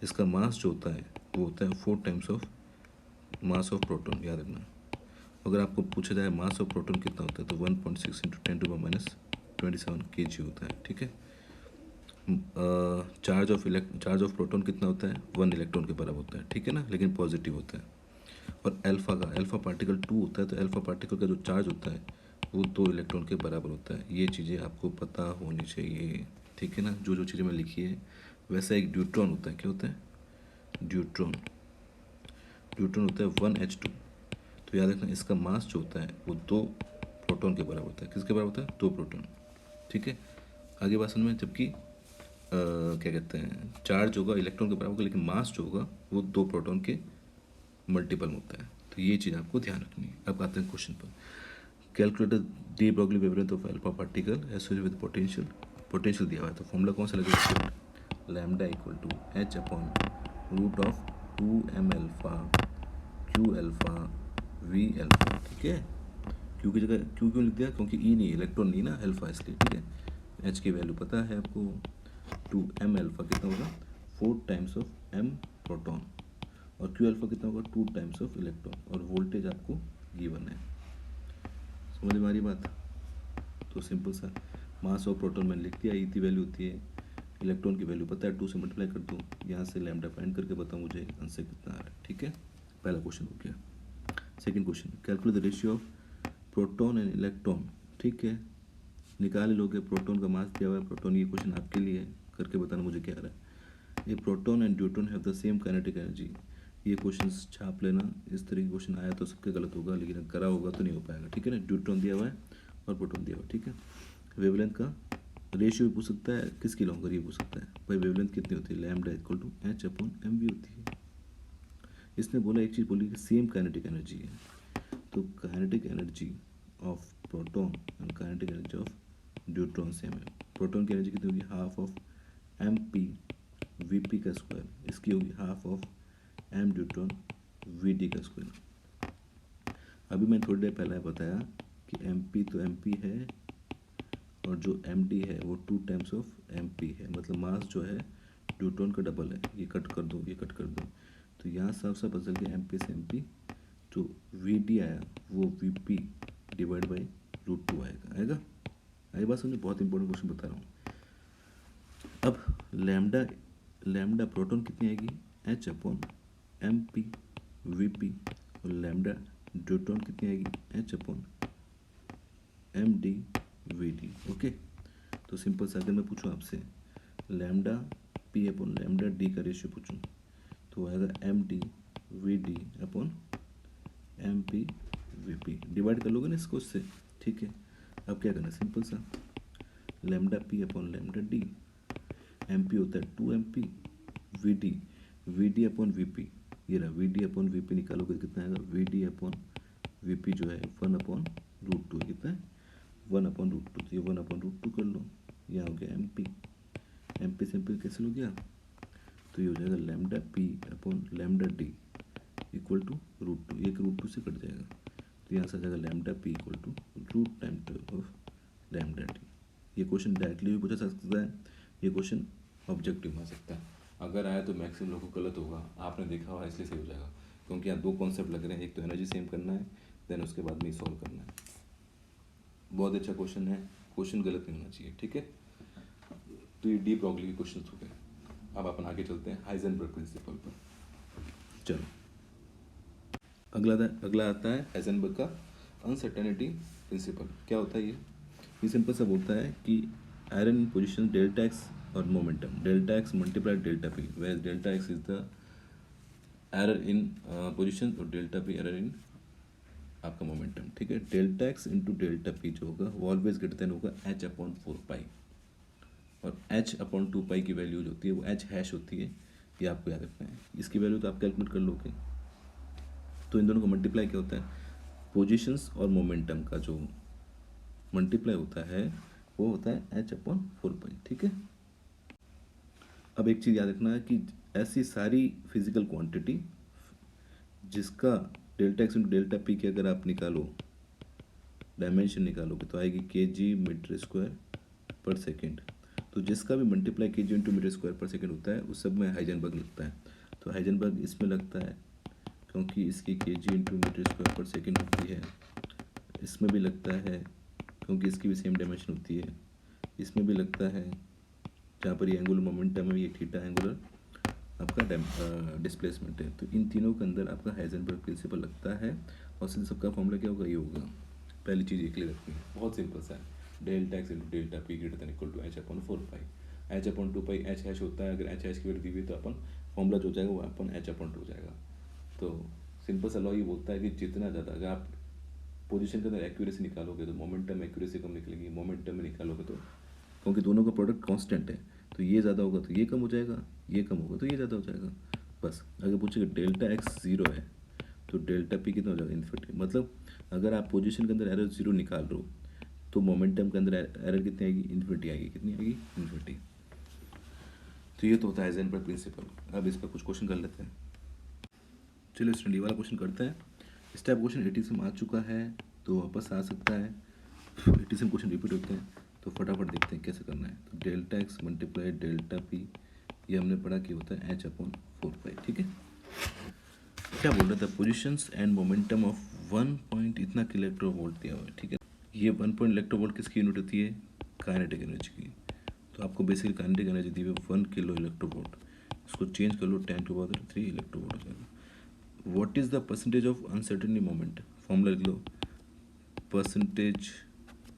इसका मास जो होता है वो होता है 4 times of mass of proton. याद रखना, अगर आपको पूछा जाए मास ऑफ प्रोटॉन कितना होता है तो 1.6 इंटू 10⁻²। 27 kg होता है, ठीक है। चार्ज ऑफ प्रोटॉन कितना होता है, 1 इलेक्ट्रॉन के बराबर होता है, ठीक है ना, लेकिन पॉजिटिव होता है। और अल्फा पार्टिकल 2 होता है, तो अल्फा पार्टिकल का जो चार्ज होता है वो 2 इलेक्ट्रॉन के बराबर होता है। ये चीज़ें आपको पता होनी चाहिए, ठीक है ना, जो जो चीज़ें मैं लिखी है। वैसा एक ड्यूट्रॉन होता है, क्या होता है, ड्यूट्रॉन होता है 1h2। तो याद रखना इसका मास जो होता है वो 2 प्रोटॉन के बराबर होता है। किसके बराबर होता है, 2 प्रोटॉन, ठीक है। आगे बात समझ में, जबकि क्या कहते हैं, चार्ज होगा इलेक्ट्रॉन के बराबर होगा, लेकिन मास जो होगा वो 2 प्रोटॉन के मल्टीपल में होता है। तो ये चीज़ आपको ध्यान रखनी है। अब आते हैं क्वेश्चन पर। Calculate de Broglie wavelength of alpha particle associated with potential दिया हुआ है। तो फॉर्मूला कौन सा लगेगा, lambda equal to H upon root of 2m alpha Q alpha V alpha, ठीक है। क्यू की जगह क्यू क्यों लिख दिया, क्योंकि ई नहीं, इलेक्ट्रॉन नहीं ना अल्फा, इसलिए, ठीक है। एच की वैल्यू पता है आपको, 2m अल्फा कितना होगा, 4 टाइम्स ऑफ m प्रोटॉन, और क्यू अल्फा कितना होगा, 2 टाइम्स ऑफ इलेक्ट्रॉन, और वोल्टेज आपको गिवन है। समझ में आ रही बात। तो सिंपल सा मास ऑफ प्रोटॉन मैंने लिख दिया, ई की वैल्यू होती है, इलेक्ट्रॉन की वैल्यू पता है, 2 से मल्टीप्लाई कर दूँ, यहाँ से लैम्डा फाइंड करके बताऊँ मुझे आंसर कितना आ रहा है, ठीक है। पहला क्वेश्चन हो गया। Second question, calculate the ratio of proton and electron, ठीक है। निकाल लोगे, प्रोटॉन का मास दिया हुआ है, प्रोटॉन, ये क्वेश्चन आपके लिए है, करके बताना मुझे क्या आ रहा है। ये proton and neutron have the same kinetic energy. ये क्वेश्चन छाप लेना, इस तरह का क्वेश्चन आया तो सबके गलत होगा, लेकिन करा होगा तो नहीं हो पाएगा, ठीक है ना। न्यूट्रॉन दिया हुआ है और प्रोटॉन दिया हुआ है, ठीक है। वेवलेंथ का रेशियो भी पूछ सकता है, किसकी लॉन्गर ये पूछ सकता है, भाई वेवलेंथ कितनी होती है, lambda equal to H upon M V होती है। इसने बोला एक चीज़ बोली कि सेम काइनेटिक एनर्जी है, तो kinetic energy of proton and kinetic energy of neutron same है। प्रोटॉन की एनर्जी कितनी होगी, half of M P V P का स्क्वायर, इसकी होगी half of M neutron V D का स्क्वायर। अभी मैंने थोड़ी देर पहले बताया कि एम पी तो एम पी है, और जो एम डी है वो 2 टाइम्स ऑफ एम पी है, मतलब मास जो है न्यूट्रॉन का डबल है। ये कट कर दो, ये कट कर दो, तो यहाँ साफ साफ बदल गया एम पी से एम पी, तो वी डी आया वो वी पी डिवाइड बाई √2 आएगा। आई बात समझे, बहुत इंपॉर्टेंट क्वेश्चन बता रहा हूँ। अब लैम्डा प्रोटॉन कितनी आएगी, H upon M P V P, और लैम्डा न्यूट्रॉन कितनी आएगी, H upon M D V D, okay. तो सिंपल सा अगर मैं पूछूँ आपसे lambda P upon lambda D का रेशियो पूछूँ, तो आएगा M D V D upon M P V P, divide कर लोगे ना इसको इससे, ठीक है। अब क्या करना है, सिंपल सा lambda P upon lambda D, M P होता है 2 M P, V D upon V P, ये रहा V D upon V P, निकालोगे कितना आएगा, V D upon V P जो है 1 अपॉन √2, कितना है 1 अपॉन √2, तो ये 1 अपॉन √2 कर लो, यहाँ हो गया एम पी से एम पी कैंसिल हो गया, तो ये हो जाएगा lambda P upon lambda D equal to √2, एक √2 से कट जाएगा, तो यहाँ से आ जाएगा lambda P equal to root time of lambda D. ये क्वेश्चन डायरेक्टली भी पूछा जा सकता है, ये क्वेश्चन ऑब्जेक्टिव आ सकता है। अगर आया तो मैक्सिमम लोगों को गलत होगा, आपने देखा हुआ इसलिए सही हो जाएगा, क्योंकि यहाँ 2 कॉन्सेप्ट लग रहे हैं, एक तो एनर्जी सेम करना है, देन उसके बाद में सॉल्व करना है। बहुत अच्छा क्वेश्चन है, क्वेश्चन गलत नहीं होना चाहिए, ठीक है। तो ये डी ब्रॉगली के क्वेश्चन हो गए। अब अपन आगे चलते हैं हाइजेनबर्ग प्रिंसिपल पर। चलो अगला आता है हाइजेनबर्ग का अनसर्टेनिटी प्रिंसिपल। क्या होता है ये सिंपल सा बोलता है कि error in position delta X और momentum, delta x multiply delta P, where delta X is the error in position और डेल्टा पी एरर इन आपका मोमेंटम, ठीक है। Delta x into delta P जो होगा वो ऑलवेज ग्रेटर देन होगा H upon 4 pi, और एच अपॉन 2 पाई की वैल्यू जो होती है वो एच हैश होती है, ये आपको याद रखना है। इसकी वैल्यू तो आप कैलकुलेट कर लोगे। तो इन दोनों को मल्टीप्लाई क्या होता है, पोजीशंस और मोमेंटम का जो मल्टीप्लाई होता है वो होता है एच अपॉन 4 पाई, ठीक है। अब एक चीज़ याद रखना है कि ऐसी सारी फिजिकल क्वांटिटी जिसका delta x into delta p के अगर आप निकालो, डायमेंशन निकालोगे तो आएगी kg meter square per second. तो जिसका भी multiply kg into meter square per second होता है उस सब में हाइजेनबर्ग लगता है। तो हाइजेनबर्ग इसमें लगता है क्योंकि इसकी kg into meter square per second होती है, इसमें भी लगता है क्योंकि इसकी भी सेम डायमेंशन होती है, इसमें भी लगता है, जहाँ पर ये एंगुलर मोमेंटम है, ये थीटा एंगुलर आपका डिस्प्लेसमेंट है। तो इन तीनों के अंदर आपका हाइजेनबर्ग प्रिंसिपल लगता है, और सीधे सबका फॉर्मूला क्या होगा, ये होगा। पहली चीज़ ये क्लियर रखनी है, बहुत सिंपल सा है। Delta x into delta p greater than equal to H upon 4 pi. H upon 2 pi H hash होता है, अगर एच हैश की वैल्यू दी हुई तो अपन फॉर्मूला जो हो जाएगा वो अपन एच अपॉन 2 हो जाएगा। तो सिंपल सा लॉ ये बोलता है कि जितना ज़्यादा अगर आप पोजीशन के अंदर एक्यूरेसी निकालोगे तो मोमेंटम एक्यूरेसी कम निकलेगी, मोमेंटम में निकालोगे तो, क्योंकि दोनों का प्रोडक्ट कांस्टेंट है, तो ये ज़्यादा होगा तो ये कम हो जाएगा, ये कम होगा तो ये ज़्यादा हो जाएगा। बस अगर पूछेगा डेल्टा एक्स ज़ीरो है तो डेल्टा पी कितना हो जाएगा, इन्फिनिटी। मतलब अगर आप पोजीशन के अंदर एरर जीरो निकाल रहे हो तो मोमेंटम के अंदर एरर कितनी आएगी, इन्फिनिटी आएगी। कितनी आएगी, इन्फिनिटी। तो ये तो होता है हाइजेनबर्ग प्रिंसिपल। अब इस पर कुछ क्वेश्चन कर लेते हैं। चलिए स्टूडेंट, ये वाला क्वेश्चन करते हैं। इस टाइप क्वेश्चन 80 से आ चुका है तो वापस आ सकता है। 80 से क्वेश्चन रिपीट होते हैं तो फटाफट देखते हैं कैसे करना है। तो delta x multiply delta P, ये हमने पढ़ा कि होता है एच अपॉन 4 पाई। ठीक है, क्या बोल रहा था, positions and momentum of 1 point इतना इलेक्ट्रोवोल्ट दिया हुआ है। ठीक है, ये 1 पॉइंट इलेक्ट्रोवोल्ट किसकी यूनिट होती है, काइनेटिक एनर्जी की। तो आपको बेसिकली काइनेटिक एनर्जी दी हुई 1 किलो इलेक्ट्रोवोल्ट, उसको चेंज कर लो 10⁻³ इलेक्ट्रोवोल्ट हो जाएगा। What is the percentage of uncertainty moment, formula लिख लो, परसेंटेज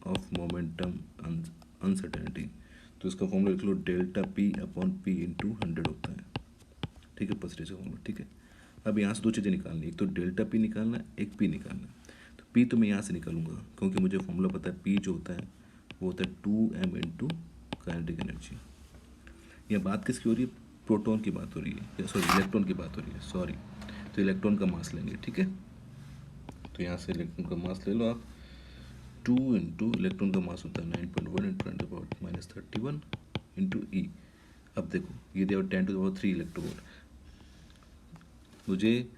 ऑफ मोमेंटम अनसर्टेनिटी। तो इसका फॉर्मूला लिख लो, delta P upon P into 100 होता है। ठीक है, परसेंटेज का फॉर्मूला। ठीक है, अब यहाँ से दो चीज़ें निकालनी, एक तो डेल्टा पी निकालना है, एक पी निकालना है। तो पी तो मैं यहाँ से निकालूंगा क्योंकि मुझे फॉर्मूला पता है, पी जो होता है वो होता है 2m इंटू काइनेटिक एनर्जी। यह बात किसकी हो रही है, प्रोटॉन की बात हो रही है, सॉरी इलेक्ट्रॉन की बात हो रही है, सॉरी। तो इलेक्ट्रॉन का मास लेंगे। ठीक है, तो यहाँ से इलेक्ट्रॉन का मास ले लो आप। 2 इंटू इलेक्ट्रॉन का मास होता है 9.1 इंटू 10⁻31 इंटू ई। अब देखो ये दिया 10⁻³ इलेक्ट्रोवोल्ट। मुझे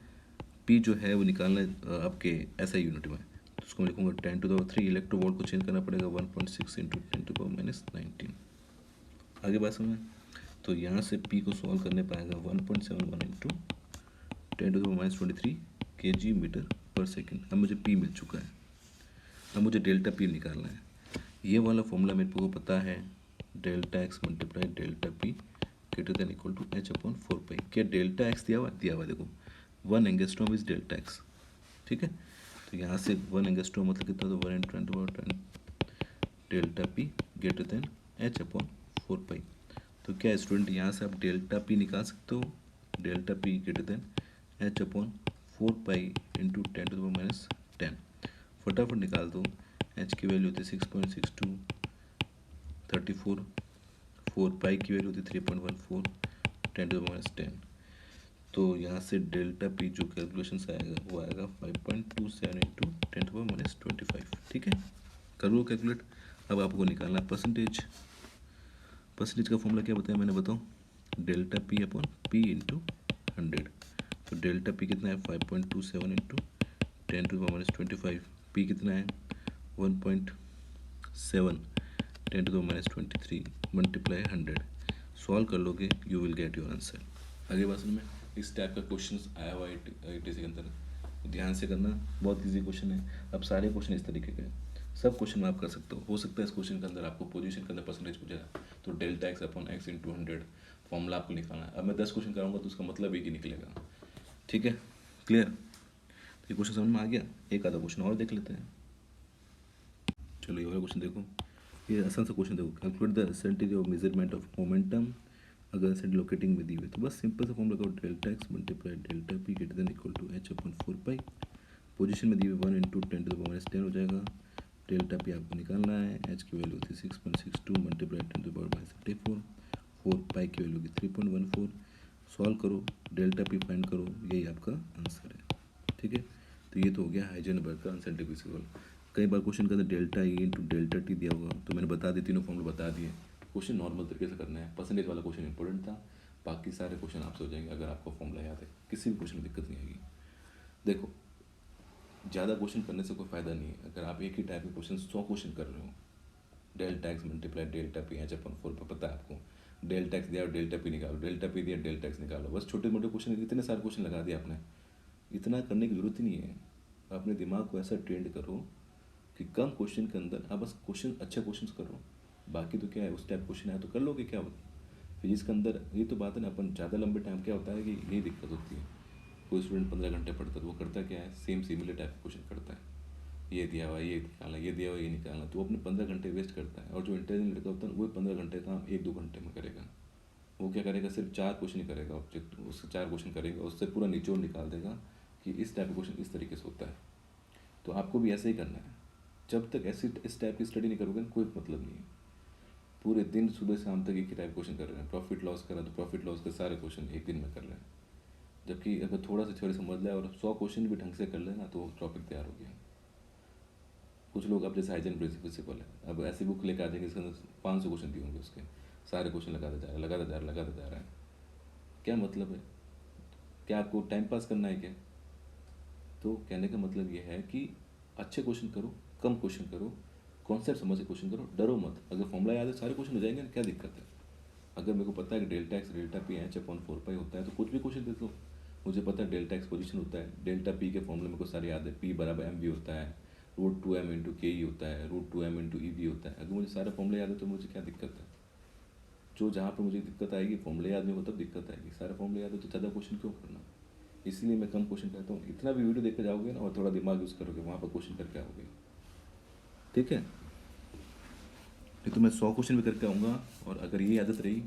पी जो है वो निकालना है आपके ऐसा यूनिट में, तो उसको मैं लिखूँगा 10⁻³ इलेक्ट्रोवोल्ट को चेंज करना पड़ेगा 1.6 इंटू 10⁻⁻19। आगे बात समझ। तो यहाँ से पी को सॉल्व करने पाएगा 1.71 इंटू 10⁻⁻23 kg मीटर पर सेकेंड। अब मुझे पी मिल चुका है, अब मुझे डेल्टा पी निकालना है। ये वाला फॉर्मूला मेरे को पता है, delta x multiply delta p greater than equal to H upon 4 pi. क्या डेल्टा एक्स दिया हुआ देखो 1 एंगस्ट्रॉम इज डेल्टा एक्स। ठीक है, तो यहाँ से 1 एंगस्ट्रॉम मतलब कितना, तो 1 × 10⁻10 delta p greater then H upon 4 पाई। तो क्या स्टूडेंट यहाँ से आप डेल्टा पी निकाल सकते हो, delta p greater then H upon 4 pi into 10⁻⁻10। फटाफट निकाल दो। एच की वैल्यू होती है 6.62, 34, 4 पाई की वैल्यू होती है 3.14, 10⁻⁻10। तो यहाँ से डेल्टा पी जो कैलकुलेशन आएगा वो आएगा 5.27 इंटू 10⁻⁻25। ठीक है, कर लो कैलकुलेट। अब आपको निकालना है परसेंटेज। परसेंटेज का फॉर्मूला क्या बताया मैंने, बताओ, delta P upon P into 100। तो डेल्टा पी कितना है 5.27 इंटू 10⁻⁻25। पी कितना है 1.7 10⁻⁻23 मल्टीप्लाई 100। सॉल्व कर लोगे you will get your answer. आगे बात में इस टाइप का क्वेश्चन आया हुआ है ITC के अंदर, ध्यान से करना, बहुत इजी क्वेश्चन है। अब सारे क्वेश्चन इस तरीके के हैं, सब क्वेश्चन आप कर सकते हो सकता है इस क्वेश्चन के अंदर आपको पोजीशन के अंदर परसेंटेज पूछा है, तो delta x upon x into 100 formula आपको निकालना है। अब मैं 10 क्वेश्चन कराऊंगा तो उसका मतलब एक ही निकलेगा। ठीक है, क्लियर। तो ये क्वेश्चन समझ में आ गया, एक आधा क्वेश्चन और देख लेते हैं। चलो ये वाला क्वेश्चन देखो, ये आसान सा क्वेश्चन देखो, calculate the percentage of measurement of momentum अगर सेट लोकेटिंग में दी हुई। तो बस सिंपल सा फॉर्मूला लगाओ, delta x multiply delta p greater than equal to H upon 4 pi. Position में दी हुई 1 इंटू 10⁻⁻10 हो जाएगा। डेल्टा पी आपको निकालना है, एच की वैल्यू होती है 6.62 मल्टीप्लाई 10⁻34, 4 पाई की वैल्यू की 3.14। सॉल्व करो, डेल्टा पी फाइंड करो, यही आपका आंसर है। ठीक है, तो ये तो हो गया हाइजेनबर्ग का अनसर्टेनिटी प्रिंसिपल। कई बार क्वेश्चन के अंदर delta E into delta T दिया होगा, तो मैंने बता दी, तीनों फॉर्मूला बता दिए। क्वेश्चन नॉर्मल तरीके से करना है, परसेंटेज वाला क्वेश्चन इंपॉर्टेंट था, बाकी सारे क्वेश्चन आपसे हो जाएंगे अगर आपको फॉर्मूला याद है, किसी भी क्वेश्चन में दिक्कत नहीं आएगी। देखो ज़्यादा क्वेश्चन करने से कोई फ़ायदा नहीं है। अगर आप एक ही टाइप के क्वेश्चन 100 क्वेश्चन कर रहे हो, delta x multiply delta P H upon 4 पर पता है आपको, डेल्टा एक्स दिया और डेल्टा पी निकालो, डेल्टा पी दिया डेल्टा एक्स निकालो, बस छोटे मोटे क्वेश्चन, इतने सारे क्वेश्चन लगा दिए आपने। इतना करने की ज़रूरत ही नहीं है। अपने दिमाग को ऐसा ट्रेंड करो कि कम क्वेश्चन के अंदर आप बस क्वेश्चन अच्छे क्वेश्चन करो, बाकी तो क्या है, उस टाइप क्वेश्चन है तो कर लोगे, क्या होता है। फिजिक्स के अंदर ये तो बात है ना, अपन ज़्यादा लंबे टाइम क्या होता है कि यही दिक्कत होती है। कोई स्टूडेंट 15 घंटे पढ़ता है तो वो करता क्या है, सेम सिमिलर टाइप का क्वेश्चन करता है, ये दिया हुआ ये निकालना, ये दिया हुआ ये निकालना, तो वो अपने 15 घंटे वेस्ट करता है। और जो इंटेलिजेंट लड़का होता है वो 15 घंटे काम 1-2 घंटे में करेगा। वो क्या करेगा, सिर्फ 4 क्वेश्चन ही करेगा, ऑब्जेक्ट उससे 4 क्वेश्चन करेगा, उससे पूरा निचोड़ निकाल देगा कि इस टाइप का क्वेश्चन इस तरीके से होता है। तो आपको भी ऐसे ही करना है। जब तक ऐसी इस टाइप की स्टडी नहीं करोगे कोई मतलब नहीं है। पूरे दिन सुबह शाम तक एक ही टाइप क्वेश्चन कर रहे हैं, प्रॉफिट लॉस करा तो प्रॉफिट लॉस के सारे क्वेश्चन एक दिन में कर रहे हैं। जबकि अगर थोड़ा सा थ्योरी समझ लें और 100 क्वेश्चन भी ढंग से कर लेना तो टॉपिक तैयार हो गया। कुछ लोग अब जैसे हाइजन प्रिंसिपल है, अब ऐसी बुक लेकर आ जाएंगे, इसके अंदर 500 क्वेश्चन दिए होंगे, उसके सारे क्वेश्चन लगाते जा रहे हैं, लगाते जा रहे हैं, लगाते जा रहे हैं। क्या मतलब है, क्या आपको टाइम पास करना है क्या। तो कहने का मतलब ये है कि अच्छे क्वेश्चन करो, कम क्वेश्चन करो, कॉन्सेप्ट समझ के क्वेश्चन करो, डरो मत। अगर फॉर्मूला याद है सारे क्वेश्चन हो जाएंगे ना, क्या दिक्कत है। अगर मेरे को पता है कि delta x delta P H upon 4 पाई होता है तो कुछ भी क्वेश्चन दे दो। मुझे पता है डेल्टा एक्स पोजीशन होता है, डेल्टा पी के फॉर्मूले मेरे को सारे याद है, पी बराबर एम वी होता है, √2m इंटू के ई होता है, √2m इंटू ई वी होता है। अगर मुझे सारे फॉर्मूले याद है तो मुझे क्या दिक्कत है। जो जहाँ पर मुझे दिक्कत आएगी फॉर्मूले याद नहीं हो तब दिक्कत आएगी, सारे फॉर्मूले याद हो तो ज़्यादा क्वेश्चन क्यों करना। इसलिए मैं कम क्वेश्चन करता हूँ। इतना भी वीडियो देख के जाओगे ना और थोड़ा दिमाग यूज़ करोगे, वहाँ पर क्वेश्चन करके आओगे, ठीक है। नहीं तो मैं 100 क्वेश्चन भी करके आऊँगा और अगर ये आदत रही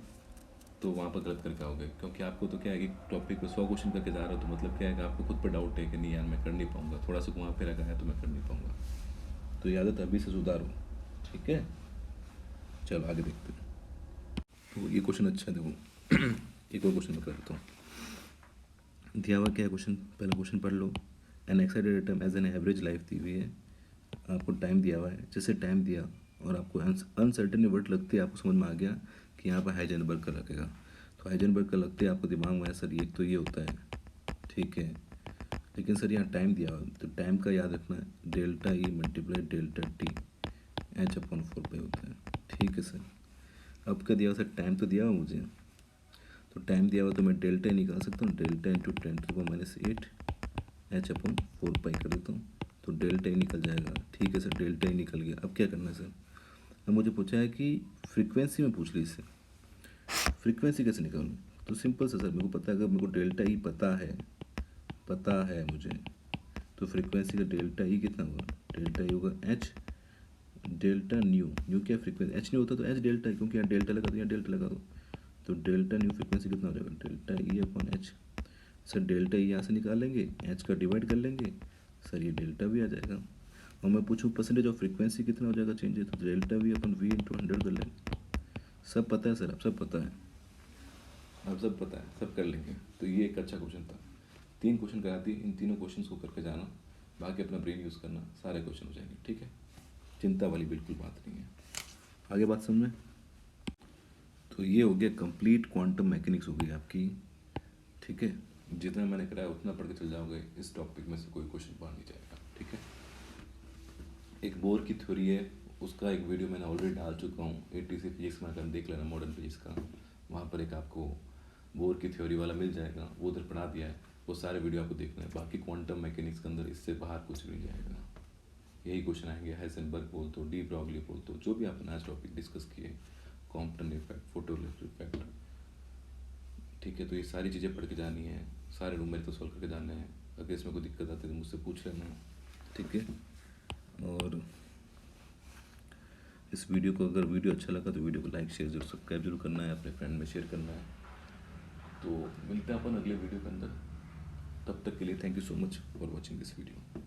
तो वहाँ पर गलत करके आओगे। क्योंकि आपको तो क्या है, एक टॉपिक पे 100 क्वेश्चन करके जा रहे हो तो मतलब क्या है कि आपको खुद पर डाउट है कि नहीं यार मैं कर नहीं पाऊँगा, थोड़ा सा घुमा फिरा गया तो मैं कर नहीं पाऊँगा। तो ये आदत अभी से सुधारो, ठीक है। चलो आगे देखते हैं। तो ये क्वेश्चन अच्छा है, देखो एक और क्वेश्चन मैं कर देता हूँ। दिया हुआ क्या है क्वेश्चन, पहला क्वेश्चन पढ़ लो। An excited atom as an average life दी हुई है, आपको टाइम दिया हुआ है। जैसे टाइम दिया और आपको अनसर्टेन वर्ड लगते हैं, आपको समझ में आ गया कि यहाँ पर हाइजेनबर्ग का लगेगा। तो हाइजेनबर्ग का लगते हैं आपको दिमाग में, सर ये तो ये होता है, ठीक है। लेकिन सर यहाँ टाइम दिया हुआ तो टाइम का याद रखना है, delta E multiply delta T H upon 4 पाई होता है, ठीक है सर। अब क्या दिया हुआ सर, टाइम तो दिया हुआ मुझे, तो टाइम दिया हुआ तो मैं डेल्टा निकाल सकता हूँ, डेल्टा इंटू 10⁻⁸ एच अपॉन 4 पाई कर देता हूँ, तो डेल्टा ही निकल जाएगा, ठीक है सर। डेल्टा ही निकल गया। अब क्या करना है सर, अब मुझे पूछा है कि फ्रीक्वेंसी में पूछ ली इससे, फ्रीक्वेंसी कैसे निकालूं। तो सिंपल सा सर, मेरे को पता है, अगर मेरे को डेल्टा ही पता है मुझे, तो फ्रीक्वेंसी का डेल्टा ही कितना होगा, डेल्टा ही होगा एच डेल्टा न्यू। न्यू क्या फ्रीक्वेंसी, एच न्यू होता तो एच डेल्टा, क्योंकि यहाँ डेल्टा लगा दो, यहाँ डेल्टा लगा दो, तो डेल्टा न्यू फ्रीक्वेंसी कितना हो जाएगा, delta E upon H. Sir delta E यहाँ से निकाल लेंगे, एच का डिवाइड कर लेंगे, सर ये डेल्टा भी आ जाएगा। और मैं पूछूं परसेंटेज ऑफ फ्रीक्वेंसी कितना हो जाएगा चेंज है, तो डेल्टा वी अपन वी इंटू 100 कर लेंगे। सब पता है सर, अब सब पता है, अब सब पता है, सब कर लेंगे। तो ये एक अच्छा क्वेश्चन था। 3 क्वेश्चन कराती, इन तीनों क्वेश्चन को करके जाना, बाकी अपना ब्रेन यूज़ करना, सारे क्वेश्चन हो जाएंगे, ठीक है। चिंता वाली बिल्कुल बात नहीं है। आगे बात समझ में। तो ये हो गया कंप्लीट क्वांटम मैकेनिक्स हो गई आपकी, ठीक है। जितना मैंने कराया उतना पढ़ के चल जाओगे, इस टॉपिक में से कोई क्वेश्चन बाहर नहीं जाएगा, ठीक है। एक बोर की थ्योरी है, उसका एक वीडियो मैंने ऑलरेडी डाल चुका हूँ, 80 फिजिक्स में, अगर देख लेना मॉडर्न फिजिक्स का, वहाँ पर एक आपको बोर की थ्योरी वाला मिल जाएगा, वो उधर पढ़ा दिया है, वो सारे वीडियो आपको देखना है। बाकी क्वांटम मैकेनिक्स के अंदर इससे बाहर कुछ भी नहीं जाएगा, यही क्वेश्चन आएंगे। हाइसेनबर्ग बोल तो, डी ब्रॉगली बोल तो, जो भी आपने आज टॉपिक डिस्कस किए, कॉम्पटन इफेक्ट, फोटोइलेक्ट्रिक इफेक्ट, ठीक है। तो ये सारी चीज़ें पढ़ के जानी है, सारे न्यूमेरिकल सॉल्व करके जाने हैं। अगर इसमें कोई दिक्कत आती है तो मुझसे पूछ लेना, ठीक है। और इस वीडियो को, अगर वीडियो अच्छा लगा तो वीडियो को लाइक शेयर जरूर, सब्सक्राइब जरूर करना है, अपने फ्रेंड में शेयर करना है। तो मिलते हैं अपन अगले वीडियो के अंदर, तब तक के लिए thank you so much for watching this video.